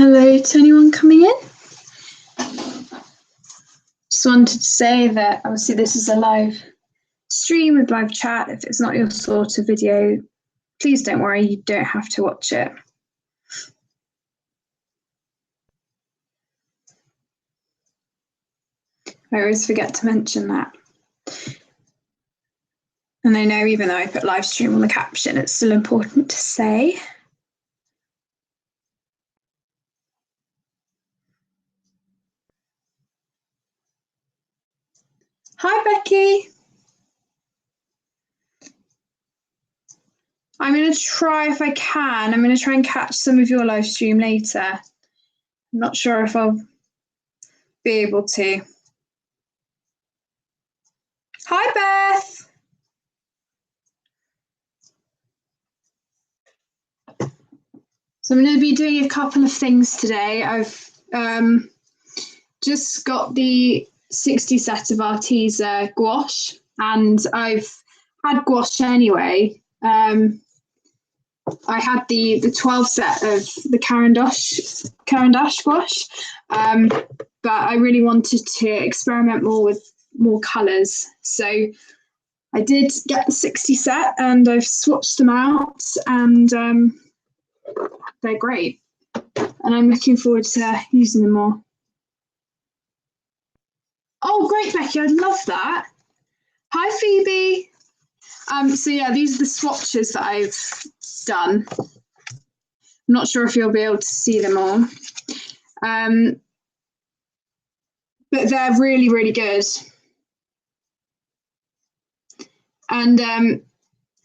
hello to anyone coming in. Just wanted to say that obviously this is a live stream with live chat. If it's not your sort of video, please don't worry, you don't have to watch it. I always forget to mention that. And I know even though I put live stream on the caption, it's still important to say. Hi, Becky. I'm going to try if I can. I'm going to try and catch some of your live stream later. I'm not sure if I'll be able to. Hi, Beth. So I'm going to be doing a couple of things today. I've just got the 60 set of Arteza gouache, and I've had gouache anyway. I had the 12 set of the Caran d'Ache gouache, but I really wanted to experiment more with more colours. So I did get the 60 set and I've swatched them out, and they're great. And I'm looking forward to using them more. Oh, great, Becky, I'd love that. Hi, Phoebe. So yeah, these are the swatches that I've done. I'm not sure if you'll be able to see them all. But they're really, really good. And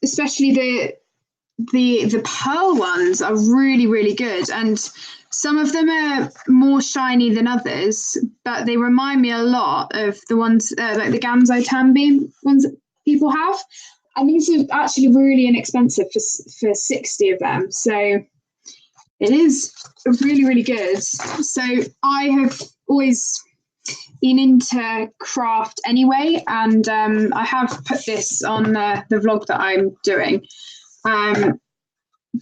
especially the pearl ones are really, really good. And some of them are more shiny than others, but they remind me a lot of the ones like the Gamzo Tambi ones that people have. And these are actually really inexpensive for 60 of them. So it is really, really good. So I have always been into craft anyway, and I have put this on the vlog that I'm doing. But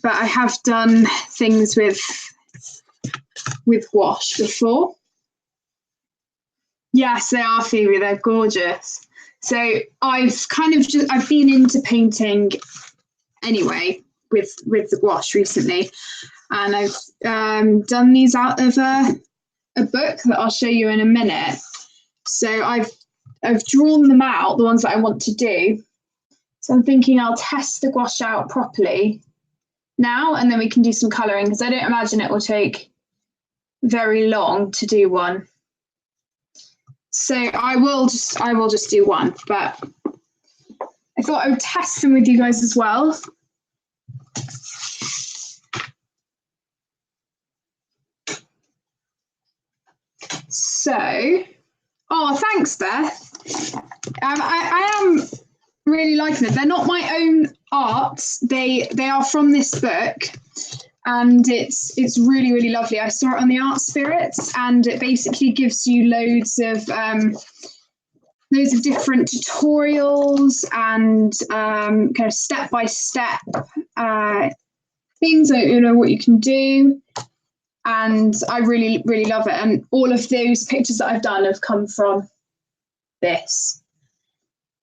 I have done things with gouache before. Yes, they are, Phoebe, they're gorgeous. So I've been into painting anyway with the gouache recently, and I've done these out of a book that I'll show you in a minute. So I've drawn them out, the ones that I want to do. So I'm thinking I'll test the gouache out properly now, and then we can do some colouring, because I don't imagine it will take very long to do one. So I will just do one, but I thought I would test them with you guys as well. So, oh, thanks, Beth. I am really liking them. They're not my own art. They are from this book, and it's really, really lovely. I saw it on the Art Spirits, and it basically gives you loads of different tutorials and kind of step-by-step things, you know, what you can do. And I really, really love it. And all of those pictures that I've done have come from this.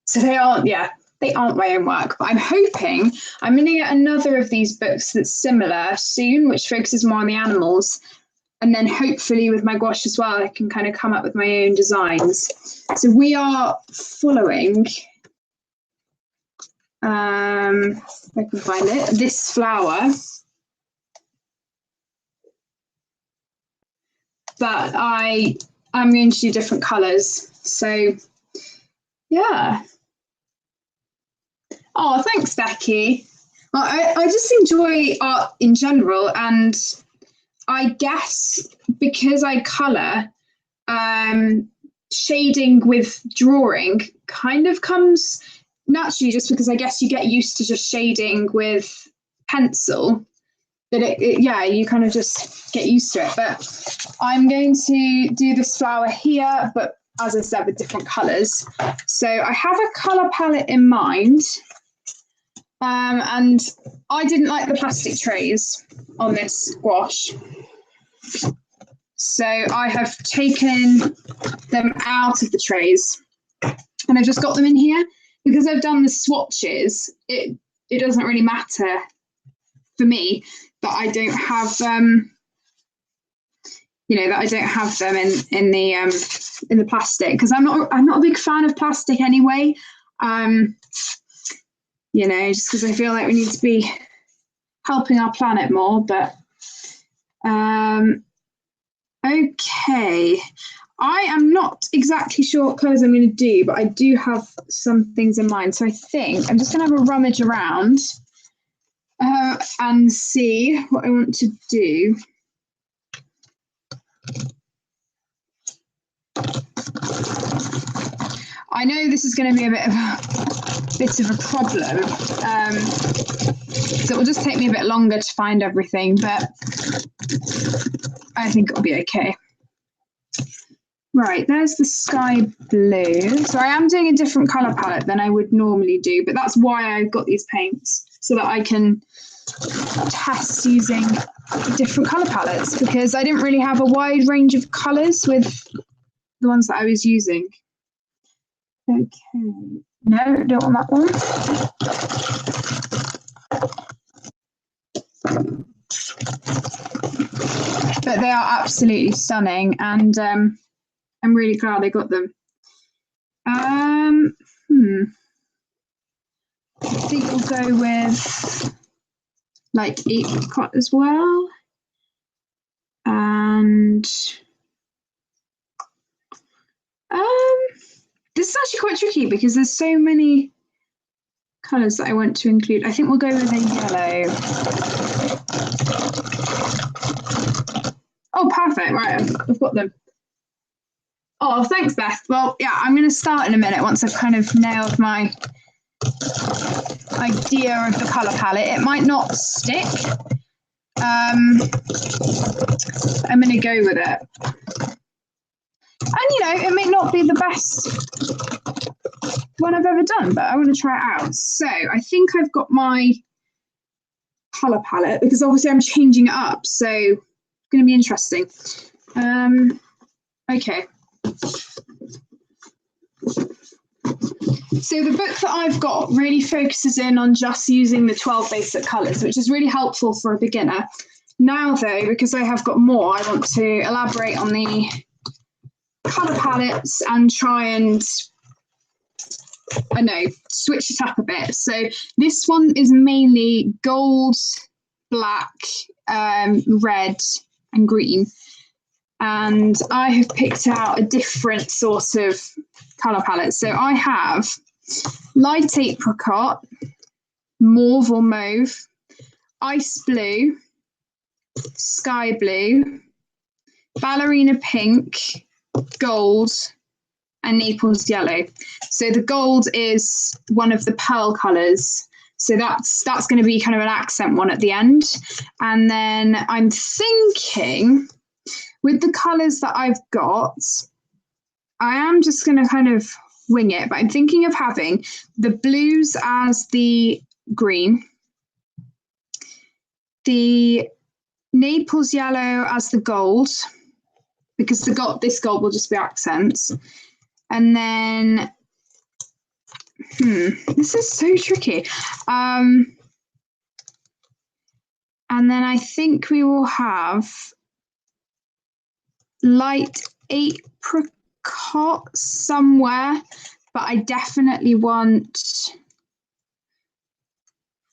So they aren't my own work, but I'm hoping I'm going to get another of these books that's similar soon, which focuses more on the animals. And then hopefully with my gouache as well, I can kind of come up with my own designs. So we are following, if I can find it, this flower. But I'm going to do different colours. So yeah. Oh, thanks, Becky. Well, I just enjoy art in general, and I guess because I colour, shading with drawing kind of comes naturally, just because I guess you get used to just shading with pencil. That you kind of just get used to it. But I'm going to do this flower here, but as I said, with different colours. So I have a colour palette in mind. And I didn't like the plastic trays on this gouache. So I have taken them out of the trays and I've just got them in here. Because I've done the swatches, it doesn't really matter for me that I don't have that I don't have them in the plastic, because I'm not a big fan of plastic anyway. Just because I feel like we need to be helping our planet more. But okay. I am not exactly sure what colours I'm going to do, but I do have some things in mind. So I think I'm just going to have a rummage around and see what I want to do. I know this is going to be a bit of a problem. So it will just take me a bit longer to find everything, but I think it'll be okay. Right, there's the sky blue. So I am doing a different colour palette than I would normally do, but that's why I've got these paints, so that I can test using different colour palettes, because I didn't really have a wide range of colours with the ones that I was using. Okay, no, don't want that one. But they are absolutely stunning, and I'm really glad I got them. I think we'll go with like apricot as well. And this is actually quite tricky because there's so many colours that I want to include. I think we'll go with a yellow. Oh, perfect. Right, I've got them. Oh, thanks, Beth. Well, yeah, I'm going to start in a minute once I've kind of nailed my idea of the colour palette. It might not stick. I'm going to go with it. And, it may not be the best one I've ever done, but I want to try it out. So I think I've got my colour palette, because obviously I'm changing it up. So it's going to be interesting. Okay. So the book that I've got really focuses in on just using the 12 basic colours, which is really helpful for a beginner. Now, though, because I have got more, I want to elaborate on the colour palettes and try and, switch it up a bit. So this one is mainly gold, black, red and green. And I have picked out a different sort of colour palette. So I have light apricot, mauve or mauve, ice blue, sky blue, ballerina pink, gold, and Naples yellow. So the gold is one of the pearl colours. So that's going to be kind of an accent one at the end. And then I'm thinking, with the colours that I've got, I am just going to kind of wing it, but I'm thinking of having the blues as the green, the Naples yellow as the gold, because this gold will just be accents. And then, this is so tricky. And then I think we will have light apricot somewhere, but I definitely want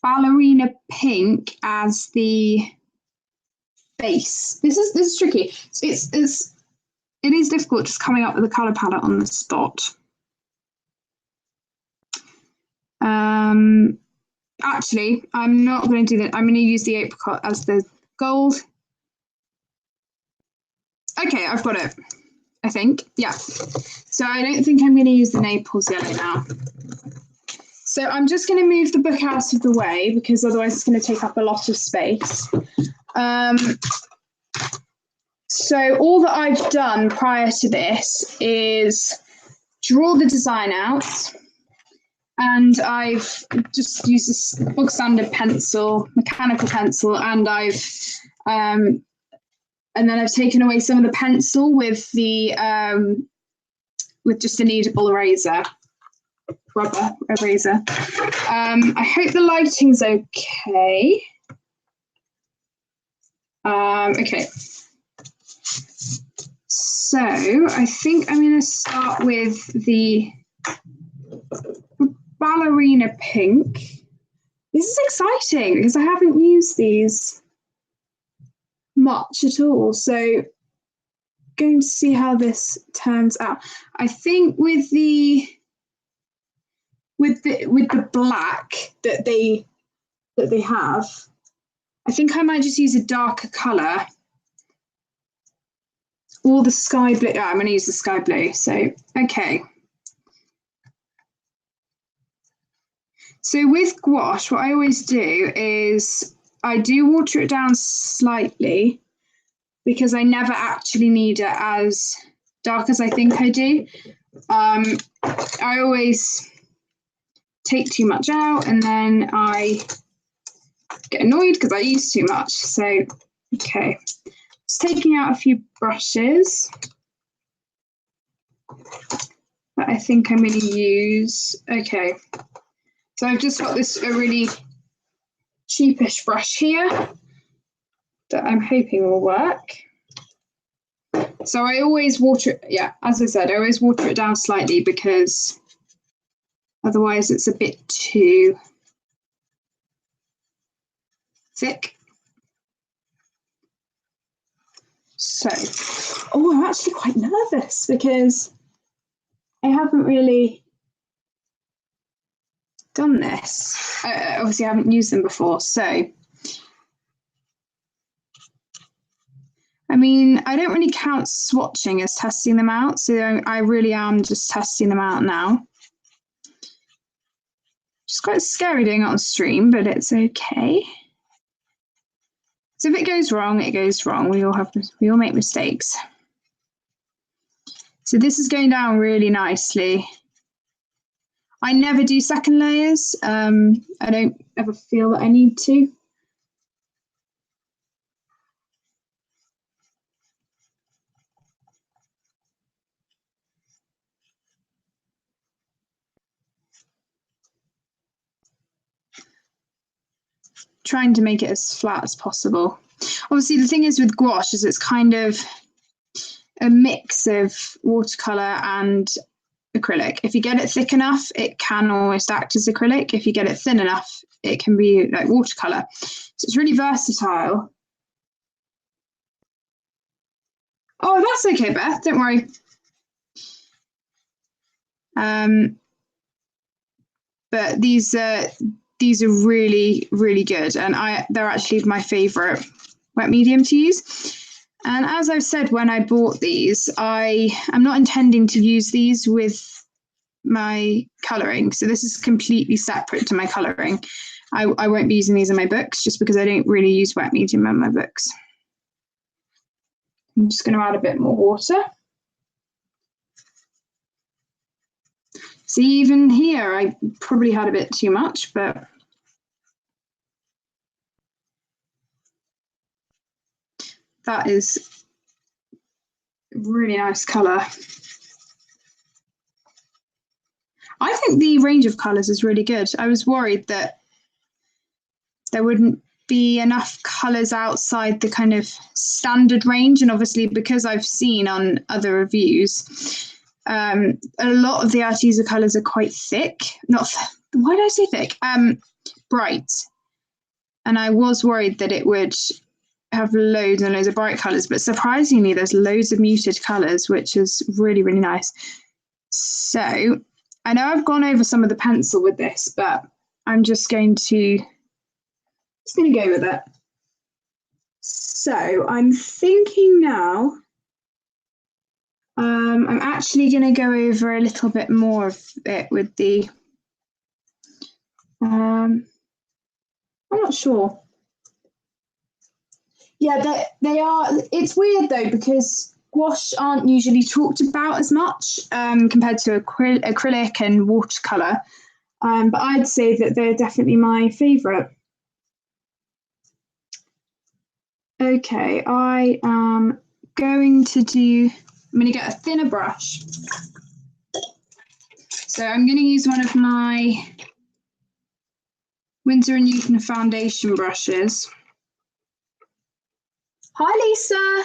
ballerina pink as the base. This is tricky. It is difficult just coming up with a colour palette on the spot. Actually, I'm not going to do that. I'm going to use the apricot as the gold. Okay, I've got it, I think. Yeah. So I don't think I'm going to use the Naples yellow now. So I'm just going to move the book out of the way, because otherwise it's going to take up a lot of space. So all that I've done prior to this is draw the design out, and I've just used a bog standard pencil, mechanical pencil, and I've And then I've taken away some of the pencil with the with just a kneadable eraser, rubber eraser. I hope the lighting's okay. Okay. So I think I'm going to start with the ballerina pink. This is exciting because I haven't used these much at all. So going to see how this turns out. I think with the black that they have, I think I might just use a darker colour. Or the sky blue. Oh, I'm going to use the sky blue. So, okay. So with gouache, what I always do is I do water it down slightly because I never actually need it as dark as I think I do. I always take too much out and then I get annoyed because I use too much. So, okay. Just taking out a few brushes that I think I'm going to use. Okay, so I've just got this a really cheapish brush here that I'm hoping will work. So I always water it, yeah, as I said, I always water it down slightly because otherwise it's a bit too thick. So, oh, I'm actually quite nervous because I haven't really done this. Obviously, I haven't used them before. So, I mean, I don't really count swatching as testing them out. So I really am just testing them out now. It's quite scary doing it on stream, but it's okay. So if it goes wrong, it goes wrong. We all make mistakes. So this is going down really nicely. I never do second layers. I don't ever feel that I need to. Trying to make it as flat as possible. Obviously, the thing is with gouache is it's kind of a mix of watercolor and acrylic. If you get it thick enough, it can almost act as acrylic. If you get it thin enough, it can be like watercolor. So it's really versatile. Oh, that's okay, Beth, don't worry. But these are really, really good, and they're actually my favorite wet medium to use. And as I've said, when I bought these, I am not intending to use these with my colouring. So this is completely separate to my colouring. I won't be using these in my books just because I don't really use wet medium in my books. I'm just going to add a bit more water. See, even here, I probably had a bit too much, but that is a really nice colour. I think the range of colours is really good. I was worried that there wouldn't be enough colours outside the kind of standard range. And obviously, because I've seen on other reviews, a lot of the Arteza colours are quite thick. Why did I say thick? Bright. And I was worried that it would have loads and loads of bright colours, but surprisingly, there's loads of muted colours, which is really, really nice. So I know I've gone over some of the pencil with this, but I'm just going to go with it. So I'm thinking now, I'm actually going to go over a little bit more of it with the, I'm not sure. Yeah, they are. It's weird though, because gouache aren't usually talked about as much compared to acrylic and watercolor. But I'd say that they're definitely my favorite. Okay, I am going to I'm going to get a thinner brush. So I'm going to use one of my Winsor & Newton foundation brushes. Hi, Lisa.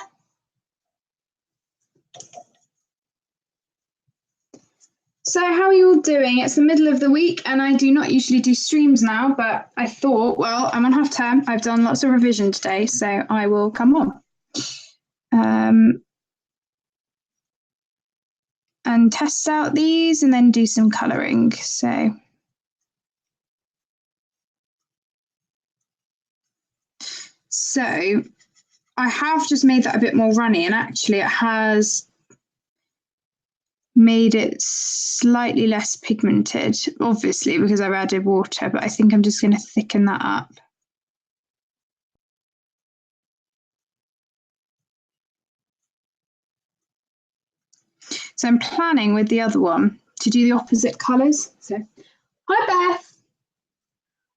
So how are you all doing? It's the middle of the week and I do not usually do streams now, but I thought, well, I'm on half term. I've done lots of revision today, so I will come on. And test out these and then do some colouring. So I have just made that a bit more runny, and actually it has made it slightly less pigmented, obviously because I've added water, but I think I'm just going to thicken that up. So I'm planning with the other one to do the opposite colours. So, hi Beth.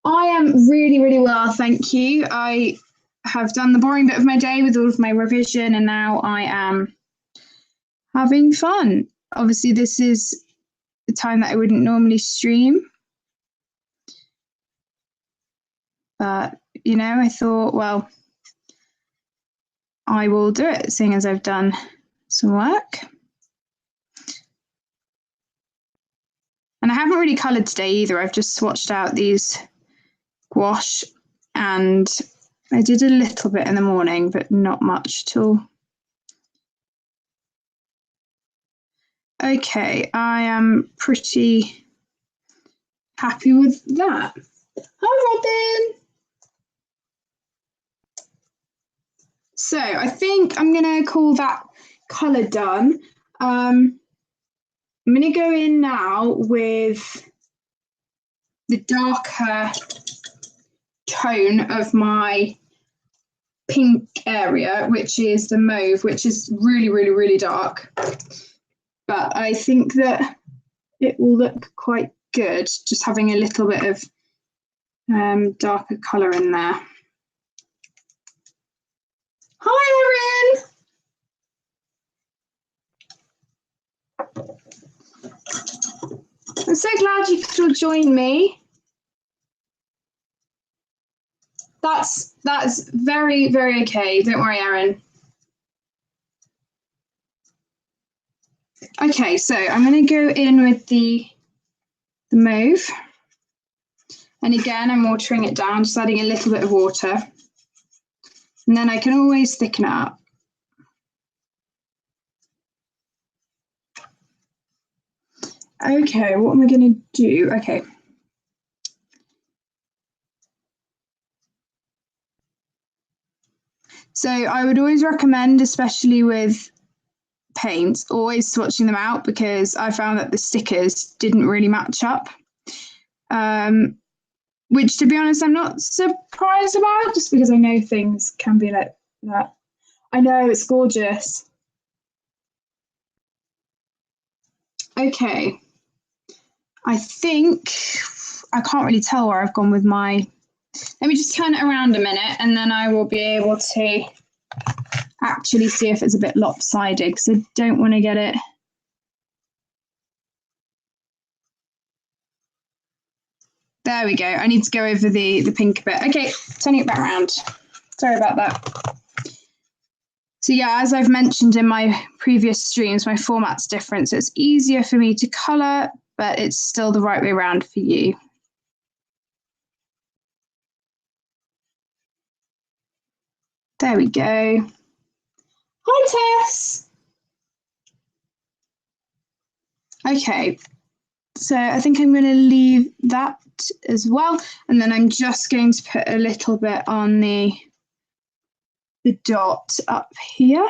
I am really, really well, thank you. I have done the boring bit of my day with all of my revision, and now I am having fun. Obviously, this is the time that I wouldn't normally stream. But, you know, I thought, well, I will do it, seeing as I've done some work. And I haven't really coloured today either. I've just swatched out these gouache, and I did a little bit in the morning, but not much at all. Okay, I am pretty happy with that. Hi, Robin. So I think I'm going to call that colour done. I'm going to go in now with the darker tone of my pink area, which is the mauve, which is really, really, really dark. But I think that it will look quite good, just having a little bit of darker colour in there. Hi, Erin. I'm so glad you could join me. That's very, very okay. Don't worry, Erin. Okay, so I'm going to go in with the mauve. And again, I'm watering it down, just adding a little bit of water. And then I can always thicken it up. Okay, what am I going to do? Okay. So I would always recommend, especially with paints, always swatching them out, because I found that the stickers didn't really match up. Which, to be honest, I'm not surprised about, just because I know things can be like that. I know, it's gorgeous. Okay. I think I can't really tell where I've gone with my... Let me just turn it around a minute, and then I will be able to actually see if it's a bit lopsided, because I don't want to get it... There we go. I need to go over the pink bit. Okay, turning it back around. Sorry about that. So yeah, as I've mentioned in my previous streams, my format's different, so it's easier for me to colour, but it's still the right way around for you. There we go. Hi, Tess. Okay, so I think I'm going to leave that as well, and then I'm just going to put a little bit on the dot up here.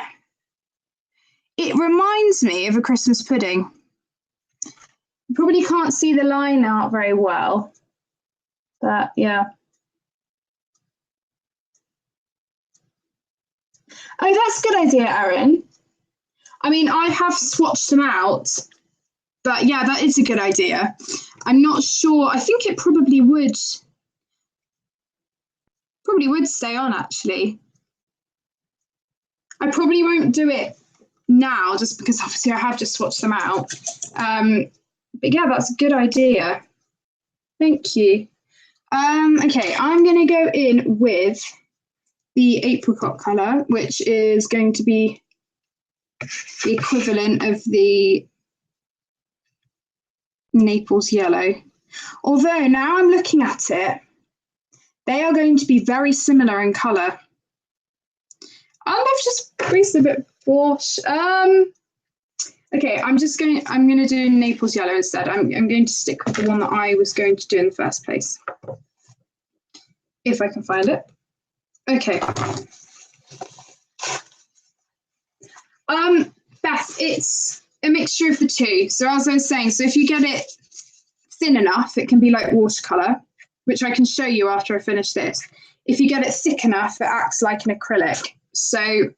It reminds me of a Christmas pudding. You probably can't see the line out very well, but yeah. Oh, that's a good idea, Erin. I mean, I have swatched them out, but yeah, that is a good idea. I'm not sure. I think it probably would stay on, actually. I probably won't do it now just because obviously I have just swatched them out. But yeah, that's a good idea. Thank you. Okay, I'm going to go in with the apricot colour, which is going to be the equivalent of the Naples yellow. Although now I'm looking at it, they are going to be very similar in colour. I've just creased a bit wash. Okay, I'm going to do Naples yellow instead. I'm going to stick with the one that I was going to do in the first place. If I can find it. Okay. Beth, it's a mixture of the two. So as I was saying, so if you get it thin enough, it can be like watercolour, which I can show you after I finish this. If you get it thick enough, it acts like an acrylic. So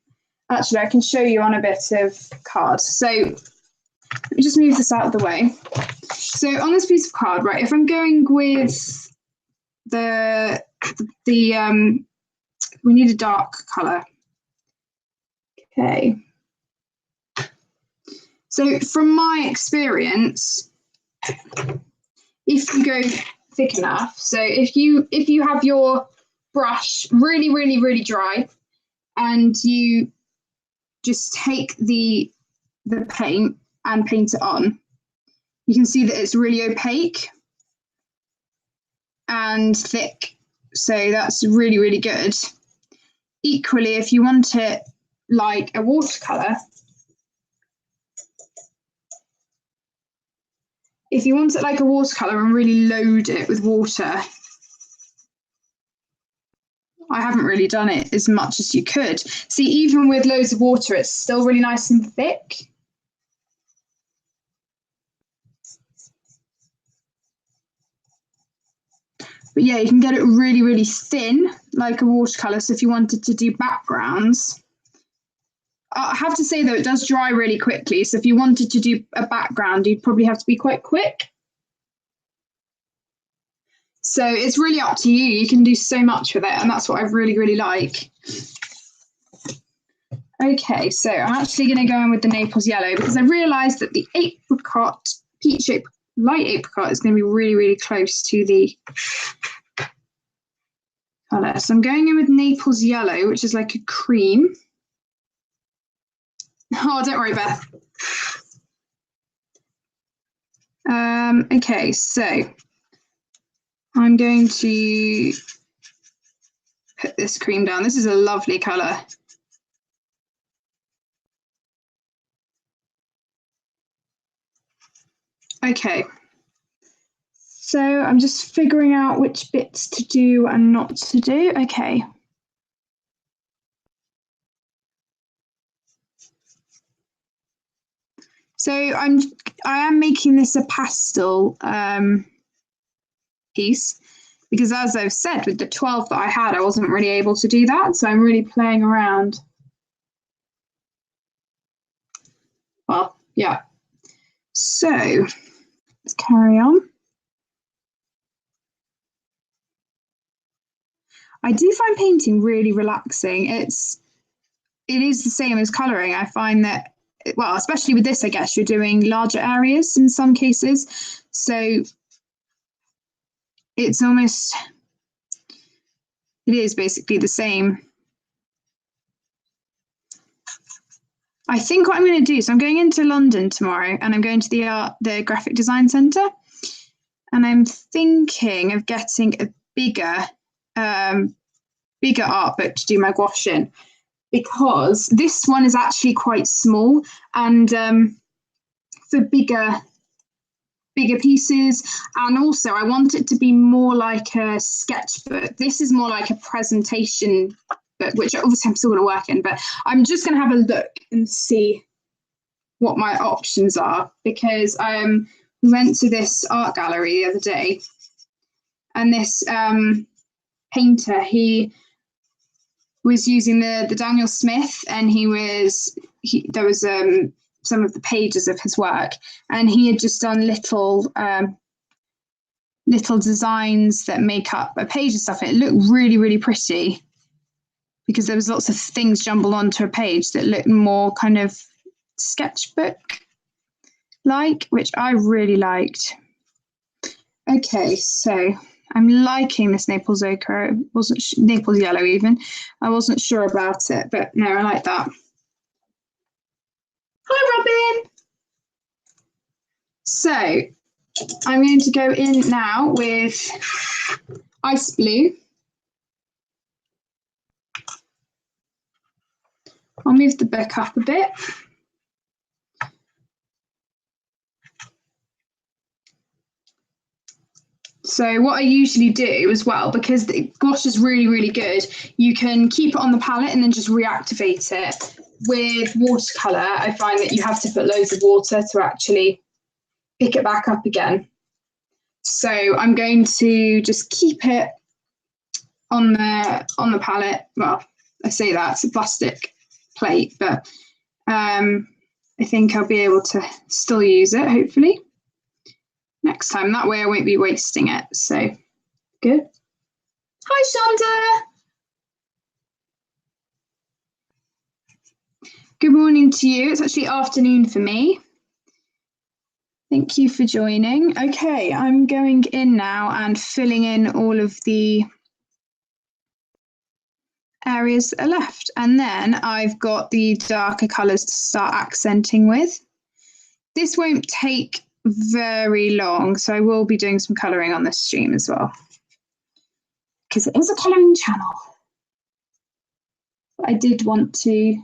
actually, I can show you on a bit of card. So let me just move this out of the way. So on this piece of card, right, if I'm going with we need a dark colour. Okay. So from my experience, if you go thick enough, so if you have your brush really, really, really dry, and you just take the paint and paint it on, you can see that it's really opaque and thick. So that's really, really good. Equally, if you want it like a watercolour, and really load it with water, I haven't really done it as much as you could. See, even with loads of water, it's still really nice and thick. But yeah, you can get it really, really thin, like a watercolour. So if you wanted to do backgrounds, I have to say though, it does dry really quickly. So if you wanted to do a background, you'd probably have to be quite quick. So it's really up to you. You can do so much with it, and that's what I really, really like. Okay, so I'm actually going to go in with the Naples yellow because I realised that the apricot, peach light apricot is going to be really, really close to the colour. So I'm going in with Naples yellow, which is like a cream. Oh, don't worry, Beth. Okay, so I'm going to put this cream down. This is a lovely colour. Okay, so I'm just figuring out which bits to do and not to do. Okay. So I am making this a pastel piece because, as I've said, with the 12 that I had, I wasn't really able to do that. So I'm really playing around. Well, yeah. So let's carry on. I do find painting really relaxing. It is the same as colouring. I find that, well, especially with this, I guess you're doing larger areas in some cases. So it's almost, it is basically the same. I think what I'm going to do, so I'm going into London tomorrow and I'm going to the graphic design centre, and I'm thinking of getting a bigger art book to do my gouache in, because this one is actually quite small, and for bigger pieces, and also I want it to be more like a sketchbook. This is more like a presentation book, which obviously I'm still going to work in, but I'm just going to have a look and see what my options are, because we went to this art gallery the other day, and this painter, he was using the Daniel Smith, and there was some of the pages of his work, and he had just done little designs that make up a page and stuff. It looked really, really pretty because there was lots of things jumbled onto a page that looked more kind of sketchbook-like, which I really liked. Okay, so I'm liking this Naples ochre. It wasn't Naples yellow even. I wasn't sure about it, but no, I like that. Hi, Robin. So I'm going to go in now with ice blue. I'll move the book up a bit. So what I usually do as well, because the gouache is really, really good, you can keep it on the palette and then just reactivate it. With watercolour, I find that you have to put loads of water to actually pick it back up again. So I'm going to just keep it on the palette. Well, I say that, it's a plastic plate, but I think I'll be able to still use it, hopefully, next time. That way I won't be wasting it. So good. Hi, Shonda. Good morning to you. It's actually afternoon for me. Thank you for joining. Okay, I'm going in now and filling in all of the areas that are left. And then I've got the darker colours to start accenting with. This won't take very long, so I will be doing some colouring on this stream as well, because it is a colouring channel. I did want to,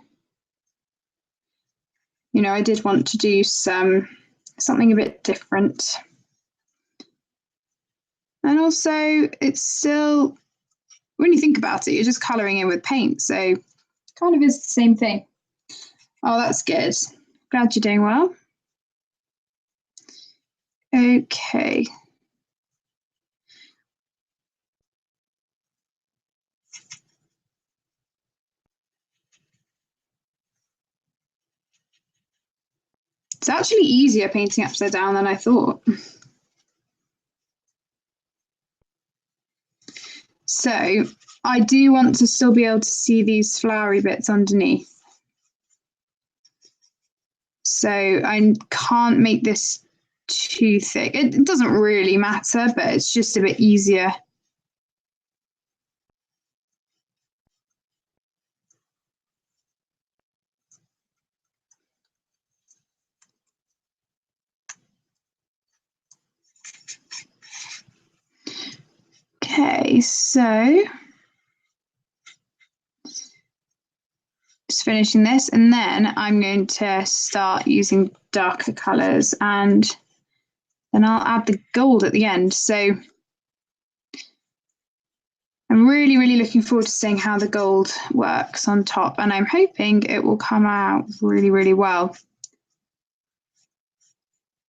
I did want to do something a bit different. And also, it's still, when you think about it, you're just colouring in with paint, so it kind of is the same thing. Oh, that's good. Glad you're doing well. Okay. It's actually easier painting upside down than I thought. So I do want to still be able to see these flowery bits underneath. So I can't make this too thick. It doesn't really matter, but it's just a bit easier. Okay, so just finishing this, and then I'm going to start using darker colours, and then I'll add the gold at the end. So I'm really, really looking forward to seeing how the gold works on top, and I'm hoping it will come out really, really well.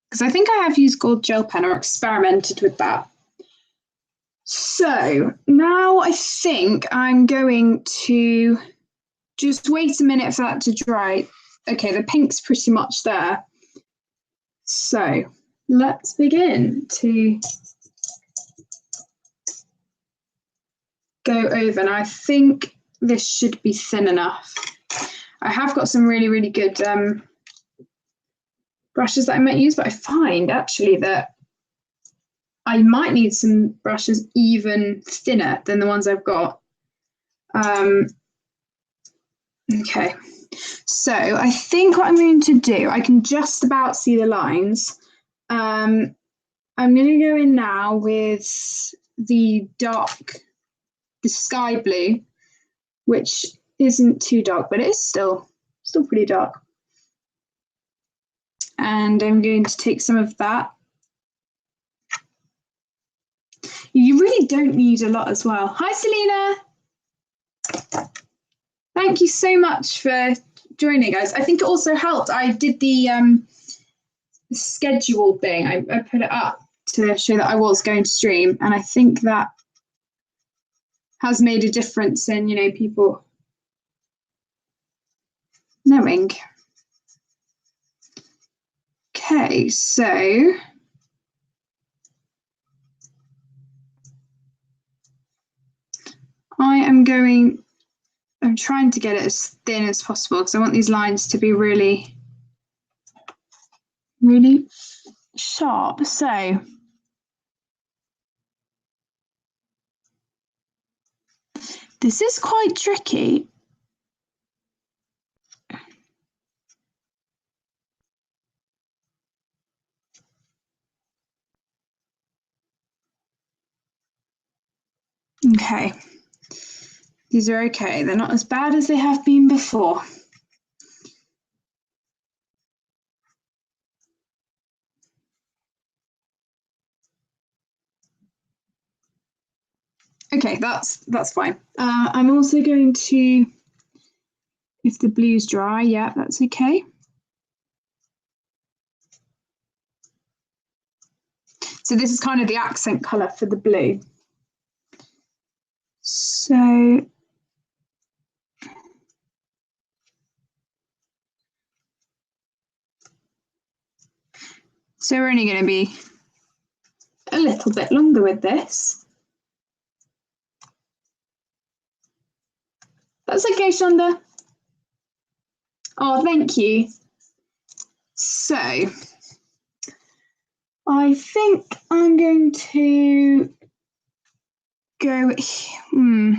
Because I think I have used gold gel pen or experimented with that. So now I think I'm going to just wait a minute for that to dry. Okay, the pink's pretty much there. So let's begin to go over. And I think this should be thin enough. I have got some really, really good brushes that I might use, but I find actually that I might need some brushes even thinner than the ones I've got. Okay, so I think what I'm going to do, I can just about see the lines. I'm going to go in now with the sky blue, which isn't too dark, but it is still pretty dark. And I'm going to take some of that. You really don't need a lot as well. Hi, Selena. Thank you so much for joining, guys. I think it also helped. I did the schedule thing. I put it up to show that I was going to stream, and I think that has made a difference in, people knowing. Okay, so I am going I'm trying to get it as thin as possible because I want these lines to be really, really sharp. So this is quite tricky. Okay, these are okay. They're not as bad as they have been before. Okay, that's fine. I'm also going to, if the blue's dry, yeah, that's okay. So this is kind of the accent colour for the blue. So we're only going to be a little bit longer with this. That's okay, Shonda. Oh, thank you. So I think I'm going to go, no,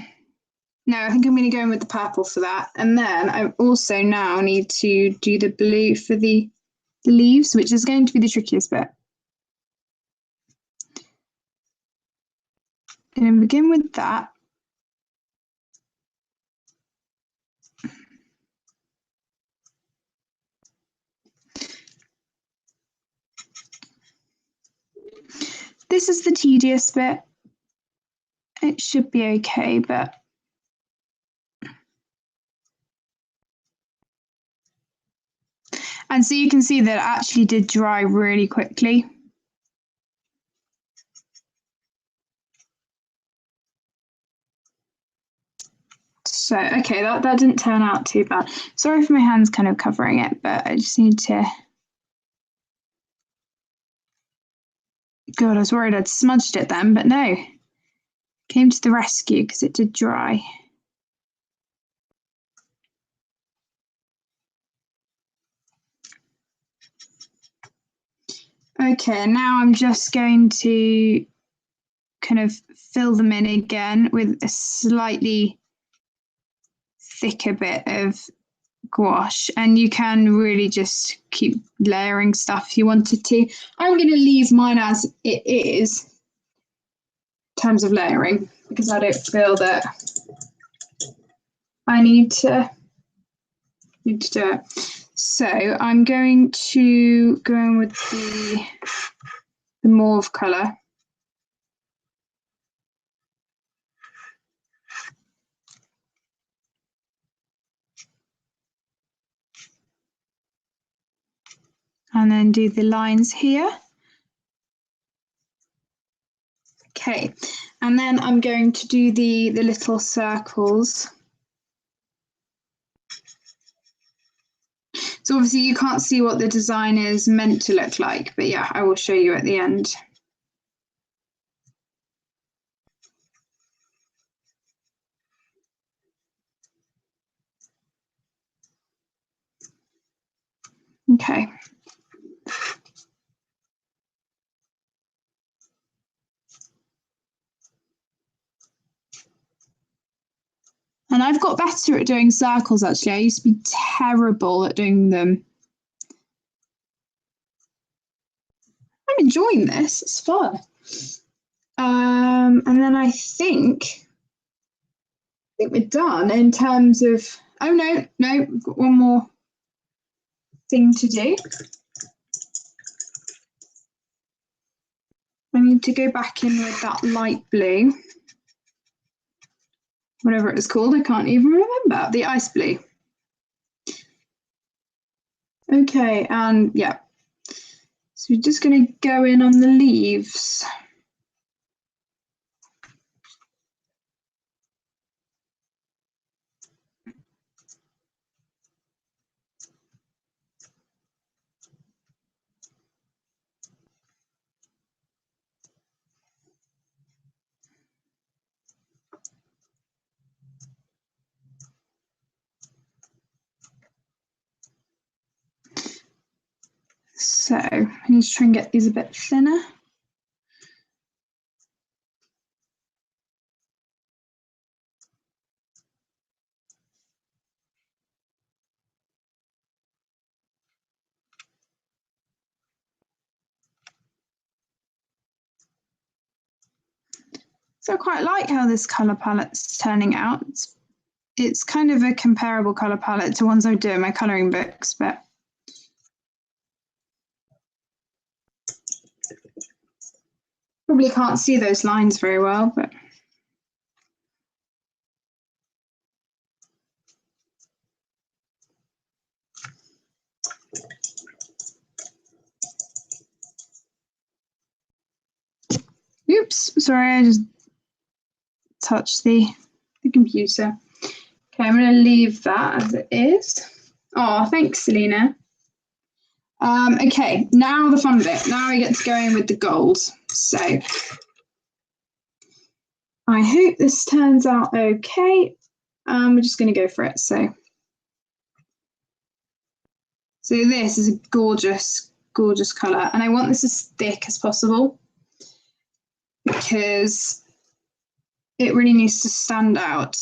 I think I'm going to go in with the purple for that. And then I also now need to do the blue for the leaves, which is going to be the trickiest bit. I'm going to begin with that. This is the tedious bit. It should be okay, but and so you can see that it actually did dry really quickly. So, okay, that didn't turn out too bad. Sorry for my hands kind of covering it, but I just need to. God, I was worried I'd smudged it then, but no. Came to the rescue because it did dry. Okay, now I'm just going to kind of fill them in again with a slightly thicker bit of gouache, and you can really just keep layering stuff if you wanted to. I'm going to leave mine as it is in terms of layering because I don't feel that I need to do it. So I'm going to go in with the mauve colour. And then do the lines here. Okay, and then I'm going to do the little circles. So obviously you can't see what the design is meant to look like, but yeah, I will show you at the end. Okay. And I've got better at doing circles, actually. I used to be terrible at doing them. I'm enjoying this. It's fun. And then I think we're done in terms of, oh no, we've got one more thing to do. I need to go back in with that light blue. Whatever it was called, I can't even remember. The ice blue. Okay, and yeah. So we're just going to go in on the leaves. So I need to try and get these a bit thinner. So I quite like how this colour palette's turning out. It's kind of a comparable colour palette to ones I do in my colouring books, but probably can't see those lines very well, but oops, sorry, I just touched the computer. Okay, I'm going to leave that as it is. Oh, thanks, Selena. Okay, now the fun bit. Now we get to go in with the gold. So I hope this turns out okay. We're just going to go for it. So this is a gorgeous, gorgeous colour, and I want this as thick as possible because it really needs to stand out.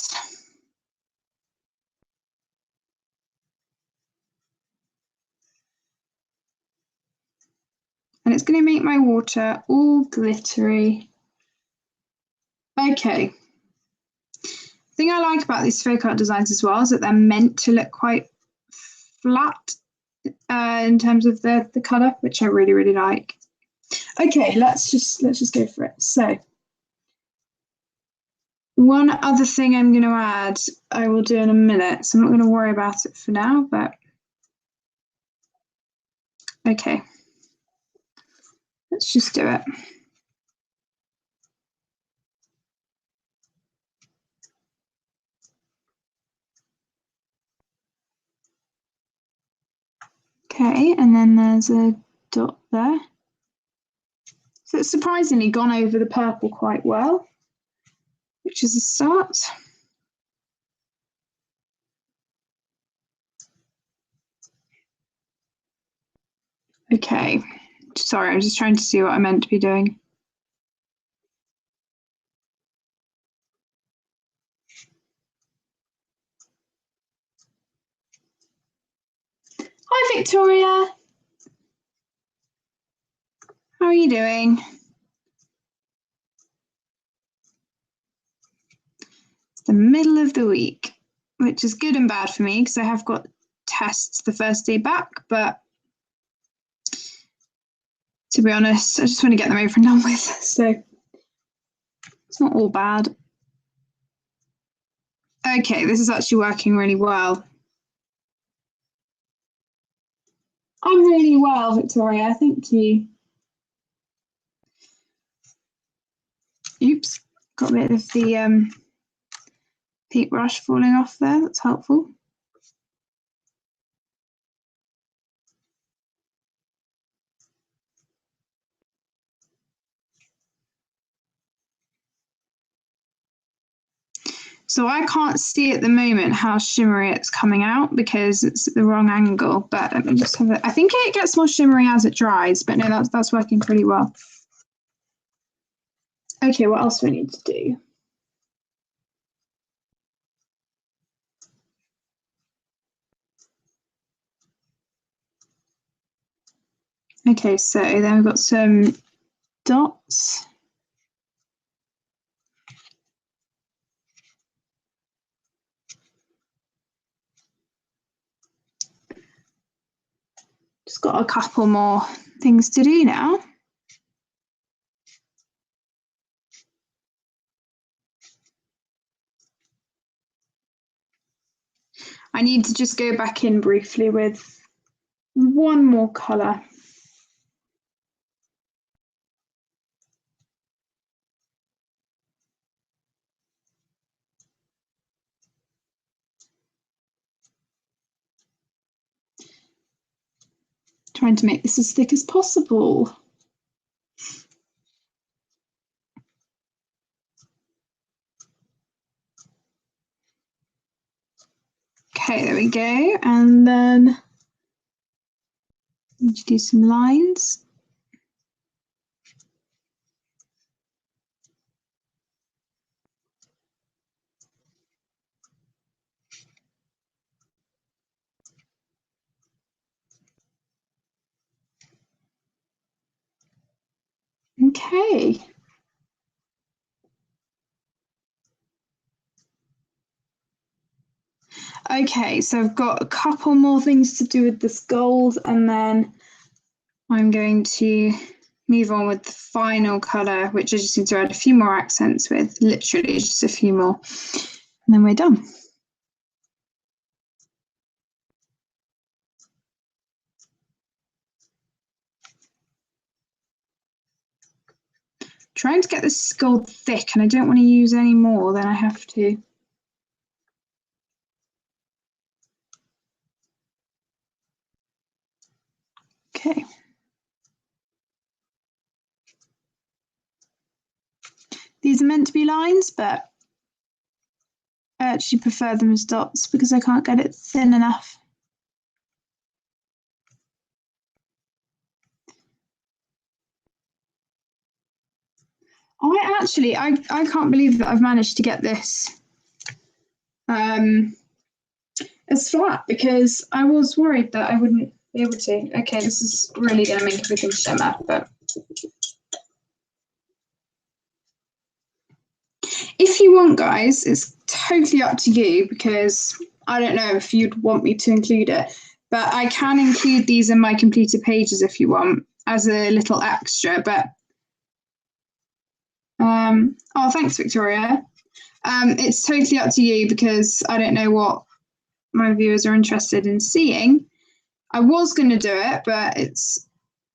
And it's going to make my water all glittery. Okay. The thing I like about these folk art designs as well is that they're meant to look quite flat in terms of the colour, which I really, really like. Okay, let's just go for it. So one other thing I'm going to add, I will do in a minute. So I'm not going to worry about it for now, but okay. Let's just do it. Okay, and then there's a dot there. So it's surprisingly gone over the purple quite well, which is a start. Okay, sorry, I'm just trying to see what I meant to be doing. Hi, Victoria. How are you doing? It's the middle of the week, which is good and bad for me because I have got tests the first day back, but to be honest, I just want to get them over and done with, so it's not all bad. Okay, this is actually working really well. I'm really well, Victoria, thank you. Oops, got a bit of the paintbrush falling off there, that's helpful. So I can't see at the moment how shimmery it's coming out because it's at the wrong angle, but let me just have it. I think it gets more shimmery as it dries, but no, that's working pretty well. Okay, what else do I need to do? Okay, so then we've got some dots. Just got a couple more things to do now. I need to just go back in briefly with one more colour. Trying to make this as thick as possible. Okay, there we go. And then Need to do some lines. Okay. Okay, so I've got a couple more things to do with this gold, and then I'm going to move on with the final colour, which I just need to add a few more accents with, literally just a few more, and then we're done. Trying to get this gold thick, and I don't want to use any more than I have to. Okay. These are meant to be lines, but I actually prefer them as dots because I can't get it thin enough. I can't believe that I've managed to get this as flat, because I was worried that I wouldn't be able to. Okay, this is really going to make everything shimmer, but if you want, guys, it's totally up to you, because I don't know if you'd want me to include it, but I can include these in my completed pages if you want, as a little extra. But oh, thanks, Victoria. It's totally up to you, because I don't know what my viewers are interested in seeing. I was going to do it, but it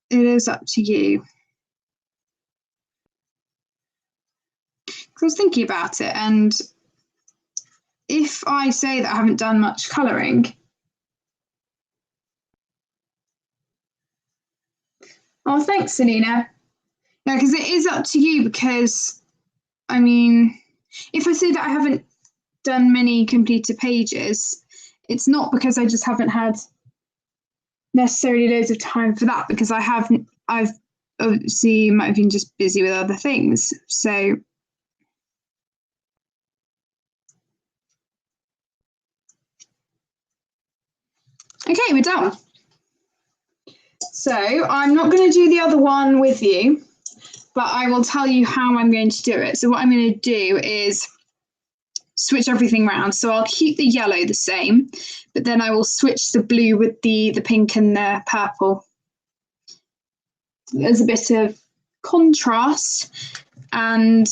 is up to you. I was thinking about it, and if I say that I haven't done much colouring, oh, thanks, Selena. No, because it is up to you, because I mean, if I say that I haven't done many completed pages, it's not because I just haven't had necessarily loads of time for that, because I've obviously might have been just busy with other things. So okay, we're done. So I'm not going to do the other one with you, but I will tell you how I'm going to do it. So what I'm going to do is switch everything around. So I'll keep the yellow the same, but then I will switch the blue with the pink and the purple. There's a bit of contrast, and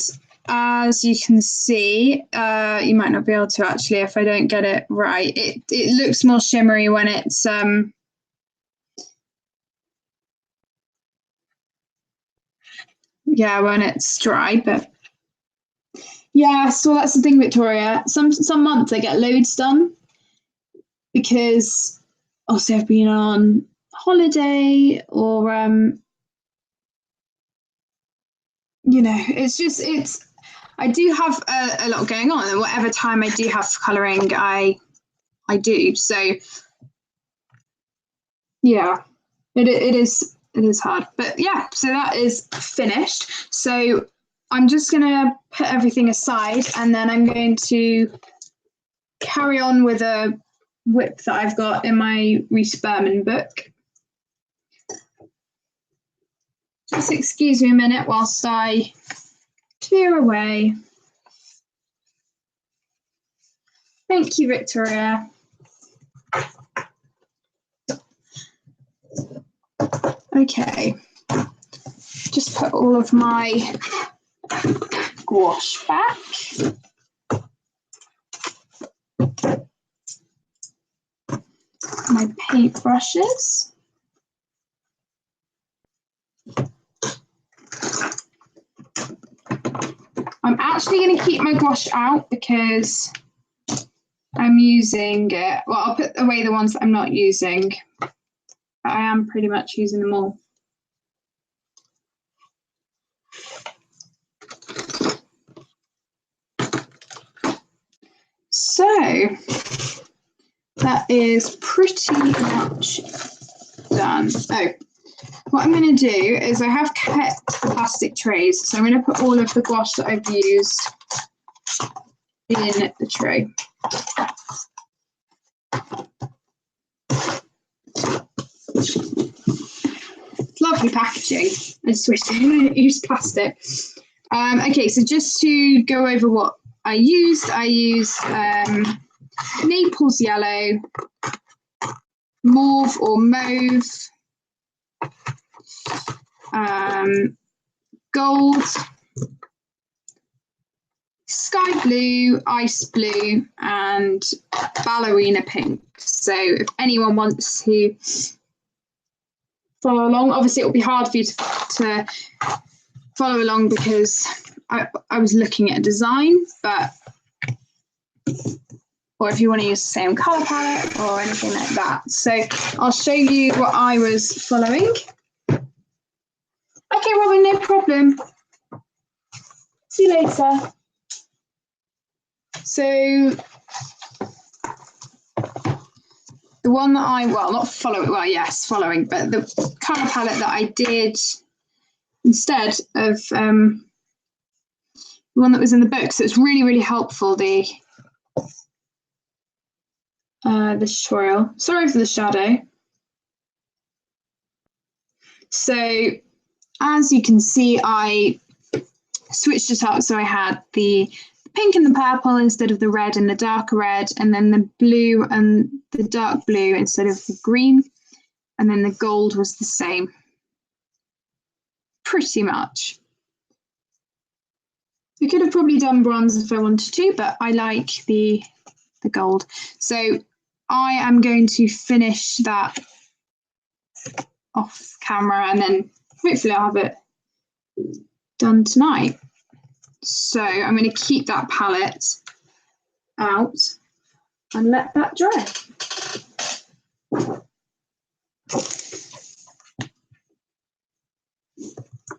as you can see, you might not be able to actually if I don't get it right. It looks more shimmery when it's yeah, when it's dry. But yeah, so that's the thing, Victoria. Some months I get loads done, because also I've been on holiday, or you know, it's I do have a lot going on, and whatever time I do have for colouring, I do. So yeah, it is hard, but yeah. So that is finished. So I'm just gonna put everything aside, and then I'm going to carry on with a whip that I've got in my Reese Berman book. Just excuse me a minute whilst I clear away. Thank you, Victoria. Okay, just put all of my gouache back. My paint brushes. I'm actually going to keep my gouache out, because I'm using it. Well, I'll put away the ones that I'm not using. I am pretty much using them all. So that is pretty much done. Oh, what I'm going to do is I have kept the plastic trays, so I'm going to put all of the gouache that I've used in the tray. Lovely packaging. I just wish I didn't use plastic. Okay, so just to go over what I used Naples yellow, mauve or mauve, gold, sky blue, ice blue, and ballerina pink. So if anyone wants to follow along, obviously it will be hard for you to follow along because I was looking at a design, but or if you want to use the same colour palette or anything like that. So I'll show you what I was following. Okay, Robin, no problem. See you later. So the one that following, but the colour palette that I did instead of the one that was in the book. So it's really, really helpful, the tutorial. Sorry for the shadow. So as you can see, I switched it up. So I had the pink and the purple instead of the red and the darker red, and then the blue and the dark blue instead of the green, and then the gold was the same, pretty much. I could have probably done bronze if I wanted to, but I like the gold. So I am going to finish that off camera and then hopefully I'll have it done tonight. So I'm going to keep that palette out and let that dry.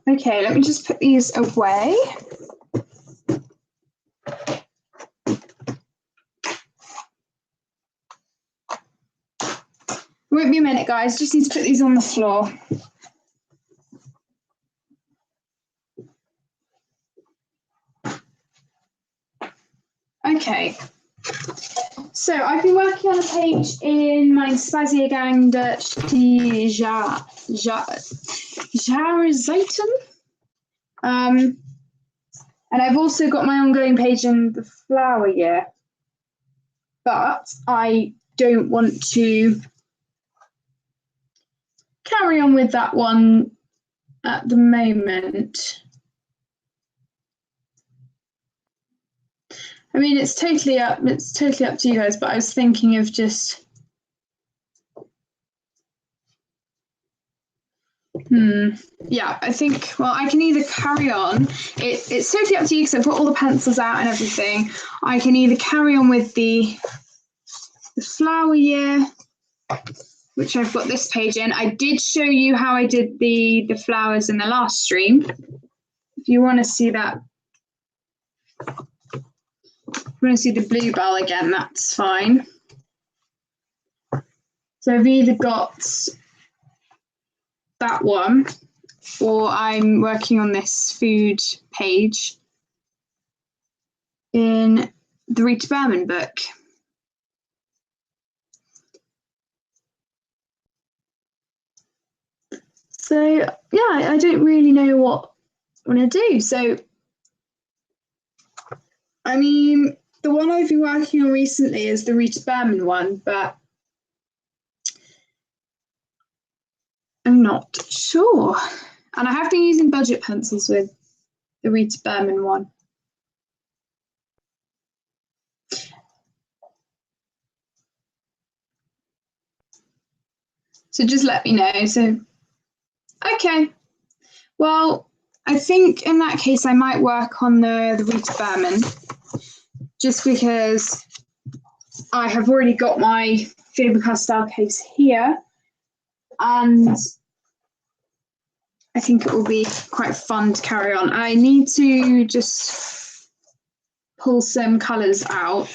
Okay, let me just put these away. Won't be a minute, guys. Just need to put these on the floor. Okay. So I've been working on a page in my Spaziergang de Jahreszeiten. And I've also got my ongoing page in the flower year. But I don't want to carry on with that one at the moment. I mean, it's totally up to you guys, but I was thinking of just yeah, I think, well, I can either carry on. It's totally up to you because I've got all the pencils out and everything. I can either carry on with the flower year, which I've got this page in. I did show you how I did the flowers in the last stream. If you want to see that, if you want to see the bluebell again, that's fine. So I've either got that one, or I'm working on this food page in the Rita Berman book. So yeah, I don't really know what I want to do. So I mean, the one I've been working on recently is the Rita Berman one, but I'm not sure. And I have been using budget pencils with the Rita Berman one. So just let me know. So, okay. Well, I think in that case, I might work on the Rita Berman, just because I have already got my Faber-Castell case here. And I think it will be quite fun to carry on. I need to just pull some colours out.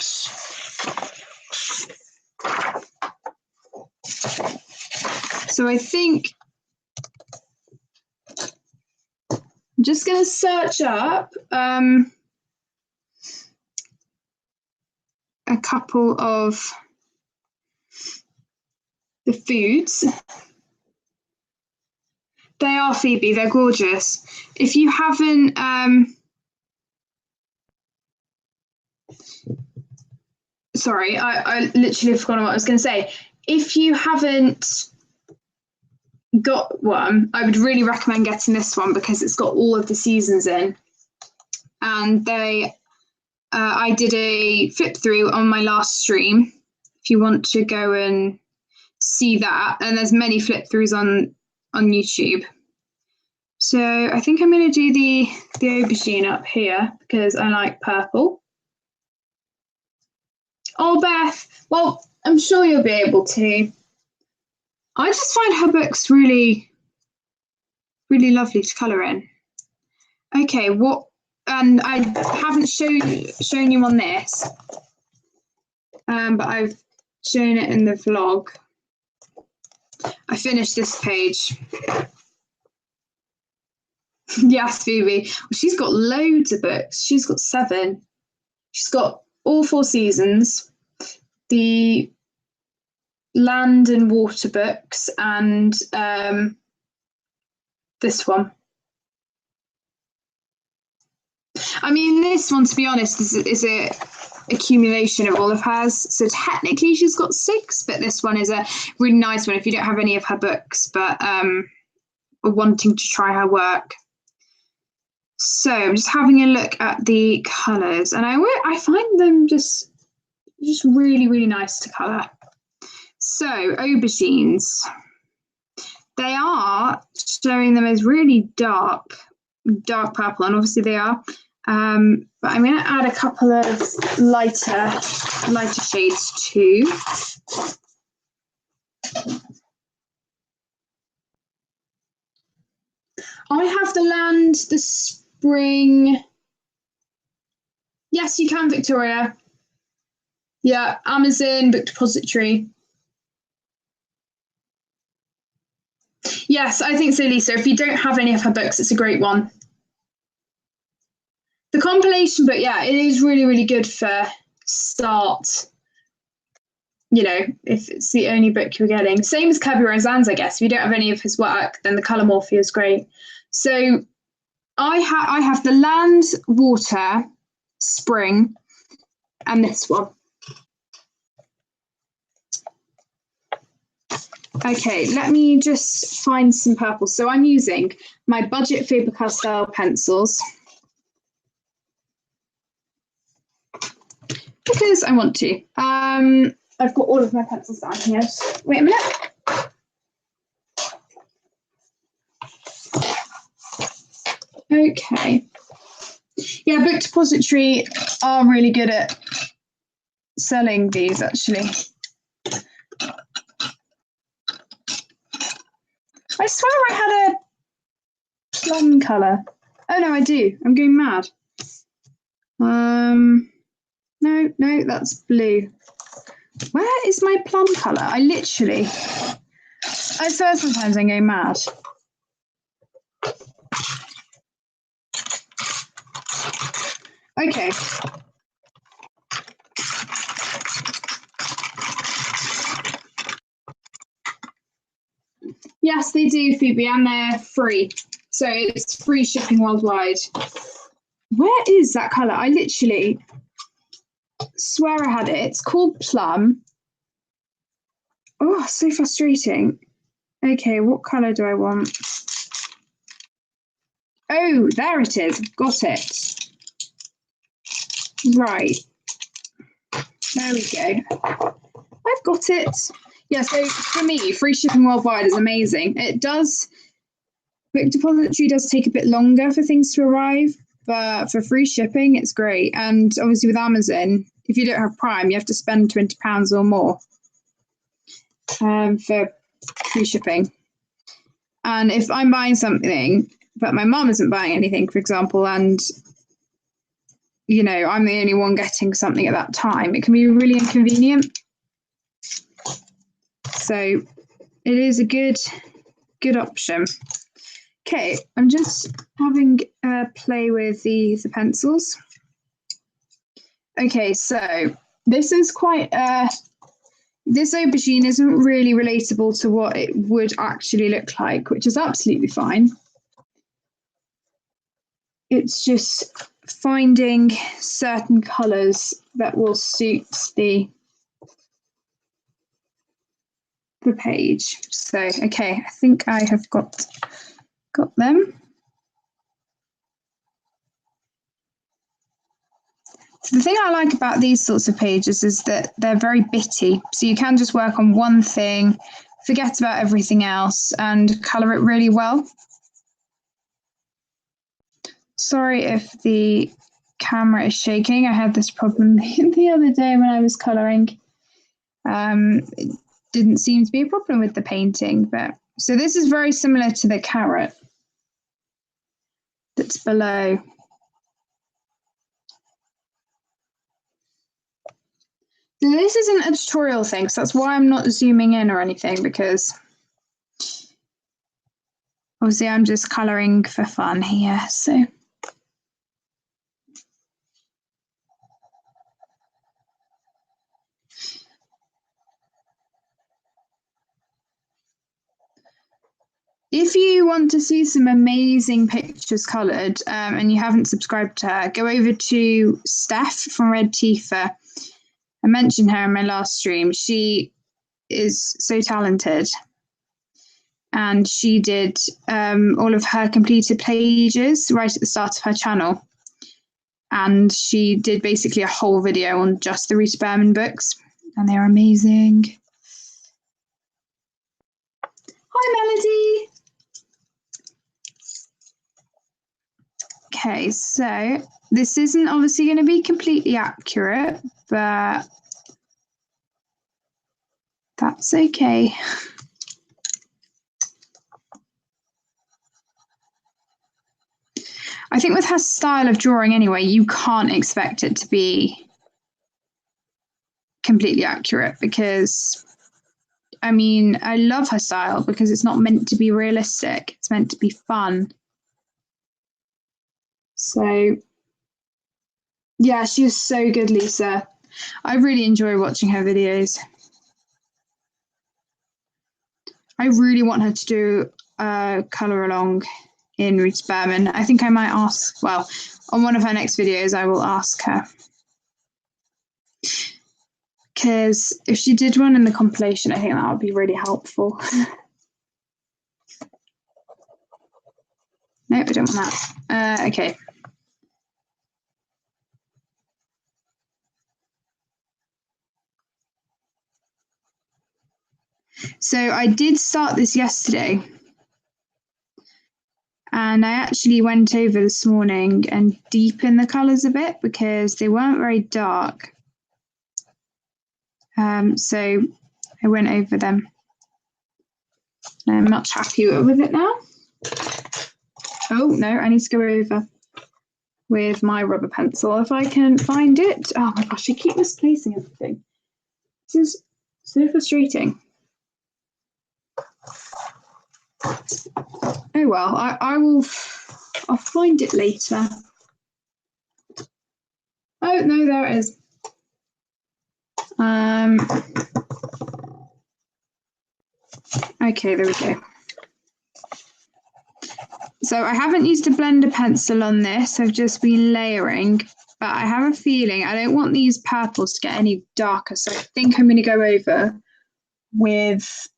So I think I'm just going to search up a couple of the foods. They are, Phoebe, they're gorgeous. If you haven't, sorry, I literally forgot what I was going to say. If you haven't got one, I would really recommend getting this one because it's got all of the seasons in. And they, I did a flip through on my last stream. If you want to go and see that, and there's many flip throughs on YouTube. So I think I'm going to do the aubergine up here because I like purple. Oh, Beth, well, I'm sure you'll be able to. I just find her books really, really lovely to colour in. Okay, what? And I haven't shown you on this, but I've shown it in the vlog. I finished this page. Yes, Phoebe. Well, she's got loads of books. She's got 7. She's got all 4 seasons, the land and water books, and this one. I mean, this one, to be honest, is a accumulation of all of hers. So technically she's got 6, but this one is a really nice one if you don't have any of her books, but are wanting to try her work. So I'm just having a look at the colours, and I find them just really, really nice to colour. So aubergines, they are showing them as really dark purple, and obviously they are. But I'm going to add a couple of lighter shades too. I have the land, the spring. Yes, you can, Victoria. Yeah, Amazon, Book Depository. Yes, I think so, Lisa. If you don't have any of her books, it's a great one. The compilation book, yeah, it is really, really good for start. You know, if it's the only book you're getting. Same as Kirby Roseanne's, I guess. If you don't have any of his work, then the Colour Morphia is great. So I have the land, water, spring, and this one. Okay, let me just find some purple. So I'm using my budget Faber-Castell pencils because I want to. I've got all of my pencils down here. Just wait a minute. Okay. Yeah, Book Depository are really good at selling these, actually. I swear I had a plum colour. Oh no, I do. I'm going mad. No, that's blue. Where is my plum colour? I swear sometimes I'm going mad. Okay. Yes, they do, Phoebe, and they're free. So it's free shipping worldwide. Where is that colour? I literally swear I had it. It's called Plum. Oh, so frustrating. Okay, what colour do I want? Oh, there it is. Got it. Right. There we go. I've got it. Yeah, so for me, free shipping worldwide is amazing. It does, Book Depository does take a bit longer for things to arrive, but for free shipping, it's great. And obviously with Amazon, if you don't have Prime, you have to spend £20 or more for free shipping. And if I'm buying something, but my mum isn't buying anything, for example, and you know, I'm the only one getting something at that time, it can be really inconvenient. So it is a good option. Okay, I'm just having a play with the pencils. Okay, so this is quite this aubergine isn't really relatable to what it would actually look like, which is absolutely fine. It's just finding certain colours that will suit the page. So, okay, I think I have got them. So the thing I like about these sorts of pages is that they're very bitty. So you can just work on one thing, forget about everything else, and colour it really well. Sorry if the camera is shaking. I had this problem the other day when I was colouring. It didn't seem to be a problem with the painting, but so this is very similar to the carrot that's below. So this isn't a tutorial thing, so that's why I'm not zooming in or anything, because obviously I'm just colouring for fun here. So if you want to see some amazing pictures coloured and you haven't subscribed to her, go over to Steph from Red Tifa. I mentioned her in my last stream. She is so talented. And she did all of her completed pages right at the start of her channel. And she did basically a whole video on just the Rita Berman books. And they're amazing. Hi, Melody. Okay, so this isn't obviously going to be completely accurate, but that's okay. I think with her style of drawing anyway, you can't expect it to be completely accurate because, I mean, I love her style because it's not meant to be realistic. It's meant to be fun. So, yeah, she is so good, Lisa. I really enjoy watching her videos. I really want her to do a colour along in Rita Berman. I think I might ask, well, on one of her next videos, I will ask her. Because if she did one in the compilation, I think that would be really helpful. Nope, I don't want that. Okay. So I did start this yesterday. And I actually went over this morning and deepened the colours a bit because they weren't very dark. So I went over them. I'm much happier with it now. Oh, no, I need to go over with my rubber pencil if I can find it. Oh my gosh, I keep misplacing everything. This is so frustrating. Oh well, I'll find it later. Oh no, there it is. Okay, there we go. So I haven't used a blender pencil on this. I've just been layering, but I have a feeling I don't want these purples to get any darker. So I think I'm going to go over with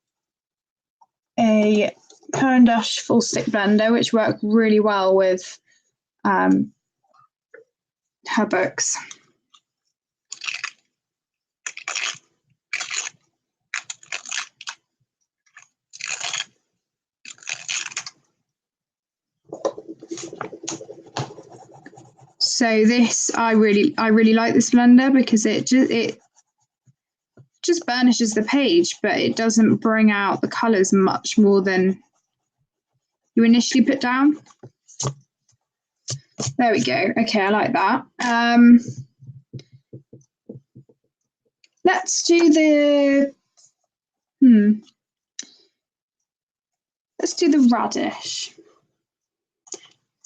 a Caran d'Ache full stick blender, which worked really well with her books. So this, I really like this blender because it just burnishes the page, but it doesn't bring out the colours much more than you initially put down. There we go. Okay, I like that. Let's do the Let's do the radish.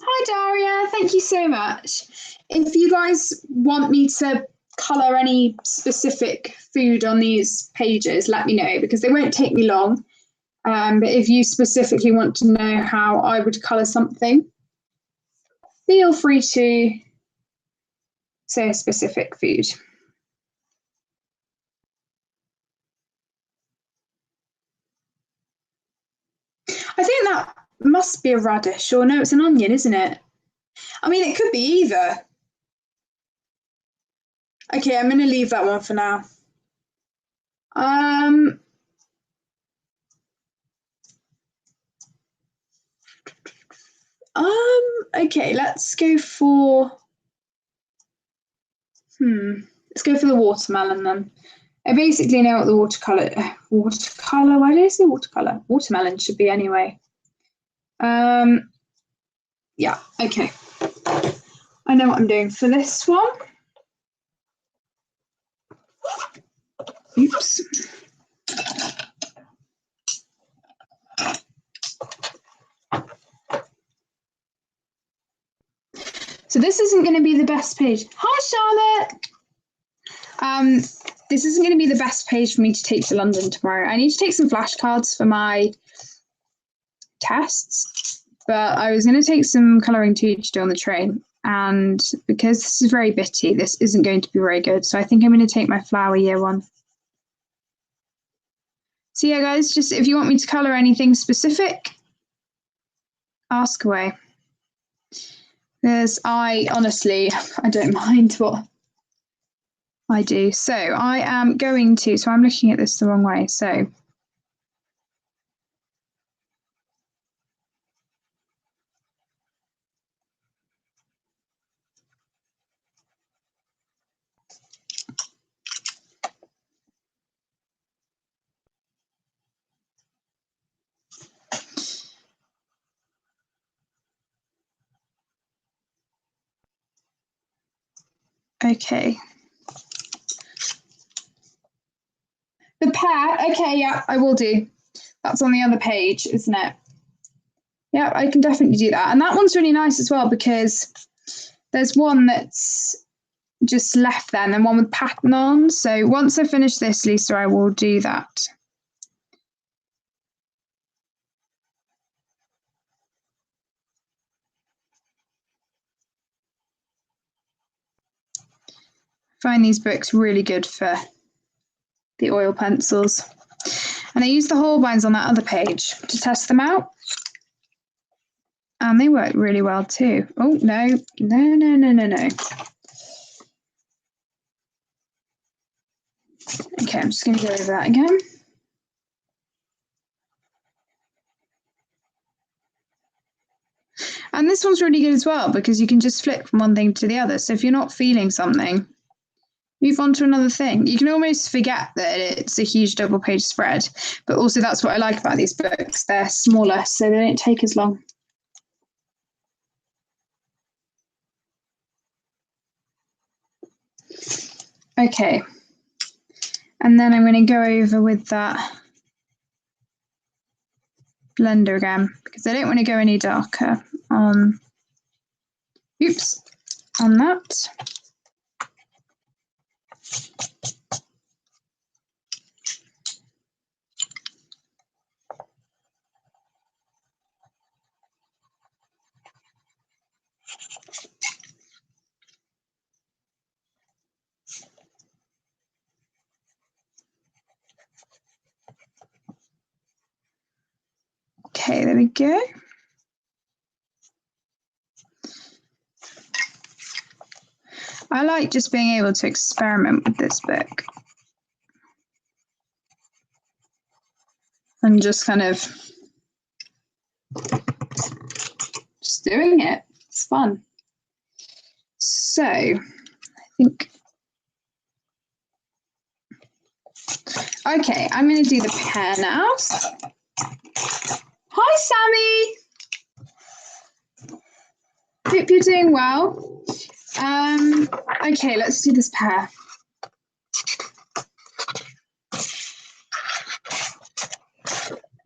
Hi Daria, thank you so much. If you guys want me to colour any specific food on these pages, let me know, because they won't take me long. But if you specifically want to know how I would colour something, feel free to say a specific food. I think that must be a radish, or no, it's an onion, isn't it? I mean, it could be either. Okay, I'm going to leave that one for now. Okay, let's go for, let's go for the watermelon then. I basically know what the watercolor, why did I say watercolor? Watermelon should be anyway. Yeah, okay. I know what I'm doing for this one. Oops. So this isn't going to be the best page. Hi, Charlotte. This isn't going to be the best page for me to take to London tomorrow. I need to take some flashcards for my tests, but I was going to take some colouring too to do on the train. And because this is very bitty, this isn't going to be very good. So I think I'm going to take my flower year one. So yeah, guys, just if you want me to colour anything specific, ask away. Because I honestly don't mind what I do. So I am going to, so I'm looking at this the wrong way. So okay. The pear, okay, yeah, I will do. That's on the other page, isn't it? Yeah, I can definitely do that. And that one's really nice as well, because there's one that's just left there and then one with pattern on. So once I finish this, Lisa, I will do that. I find these books really good for the oil pencils. And I use the Holbeins on that other page to test them out. And they work really well too. Oh, no. Okay, I'm just going to go over that again. And this one's really good as well, because you can just flip from one thing to the other. So if you're not feeling something, move on to another thing. You can almost forget that it's a huge double page spread, but also that's what I like about these books. They're smaller, so they don't take as long. Okay, and then I'm going to go over with that blender again, because I don't want to go any darker on, oops, on that. Okay, there we go. I like just being able to experiment with this book and just kind of just doing it. It's fun. So I think, okay, I'm going to do the pear now. Hi, Sammy. Hope you're doing well. Okay, let's do this pear.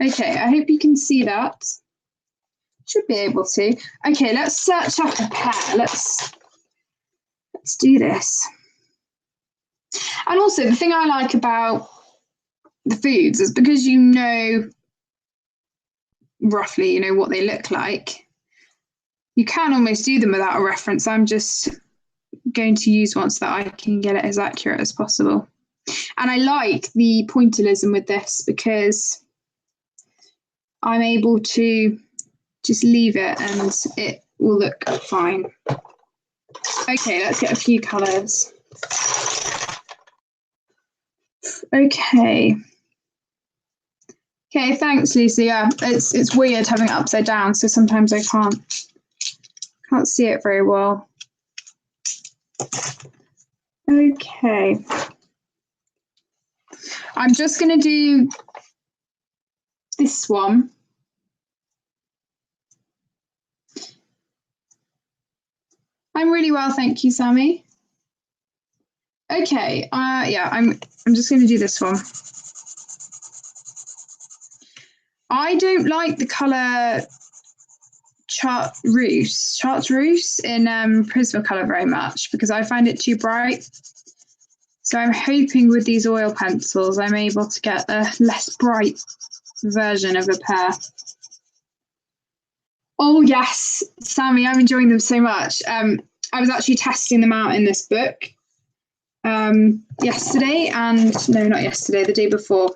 Okay, I hope you can see that. Should be able to. Okay, let's search up a pair. Let's do this. And also, the thing I like about the foods is because you know roughly, you know, what they look like, you can almost do them without a reference. I'm just going to use one so that I can get it as accurate as possible. And I like the pointillism with this because I'm able to just leave it and it will look fine. Okay, let's get a few colours. Okay. Okay, thanks, Lucy. Yeah, it's weird having it upside down, so sometimes I can't see it very well. Okay. I'm just going to do this one. I'm really well, thank you, Sammy. Okay, yeah, I'm just going to do this one. I don't like the colour chartreuse in Prismacolor very much because I find it too bright. So I'm hoping with these oil pencils I'm able to get a less bright version of a pair. Oh yes, Sammy, I'm enjoying them so much. I was actually testing them out in this book yesterday, and no, not yesterday, the day before.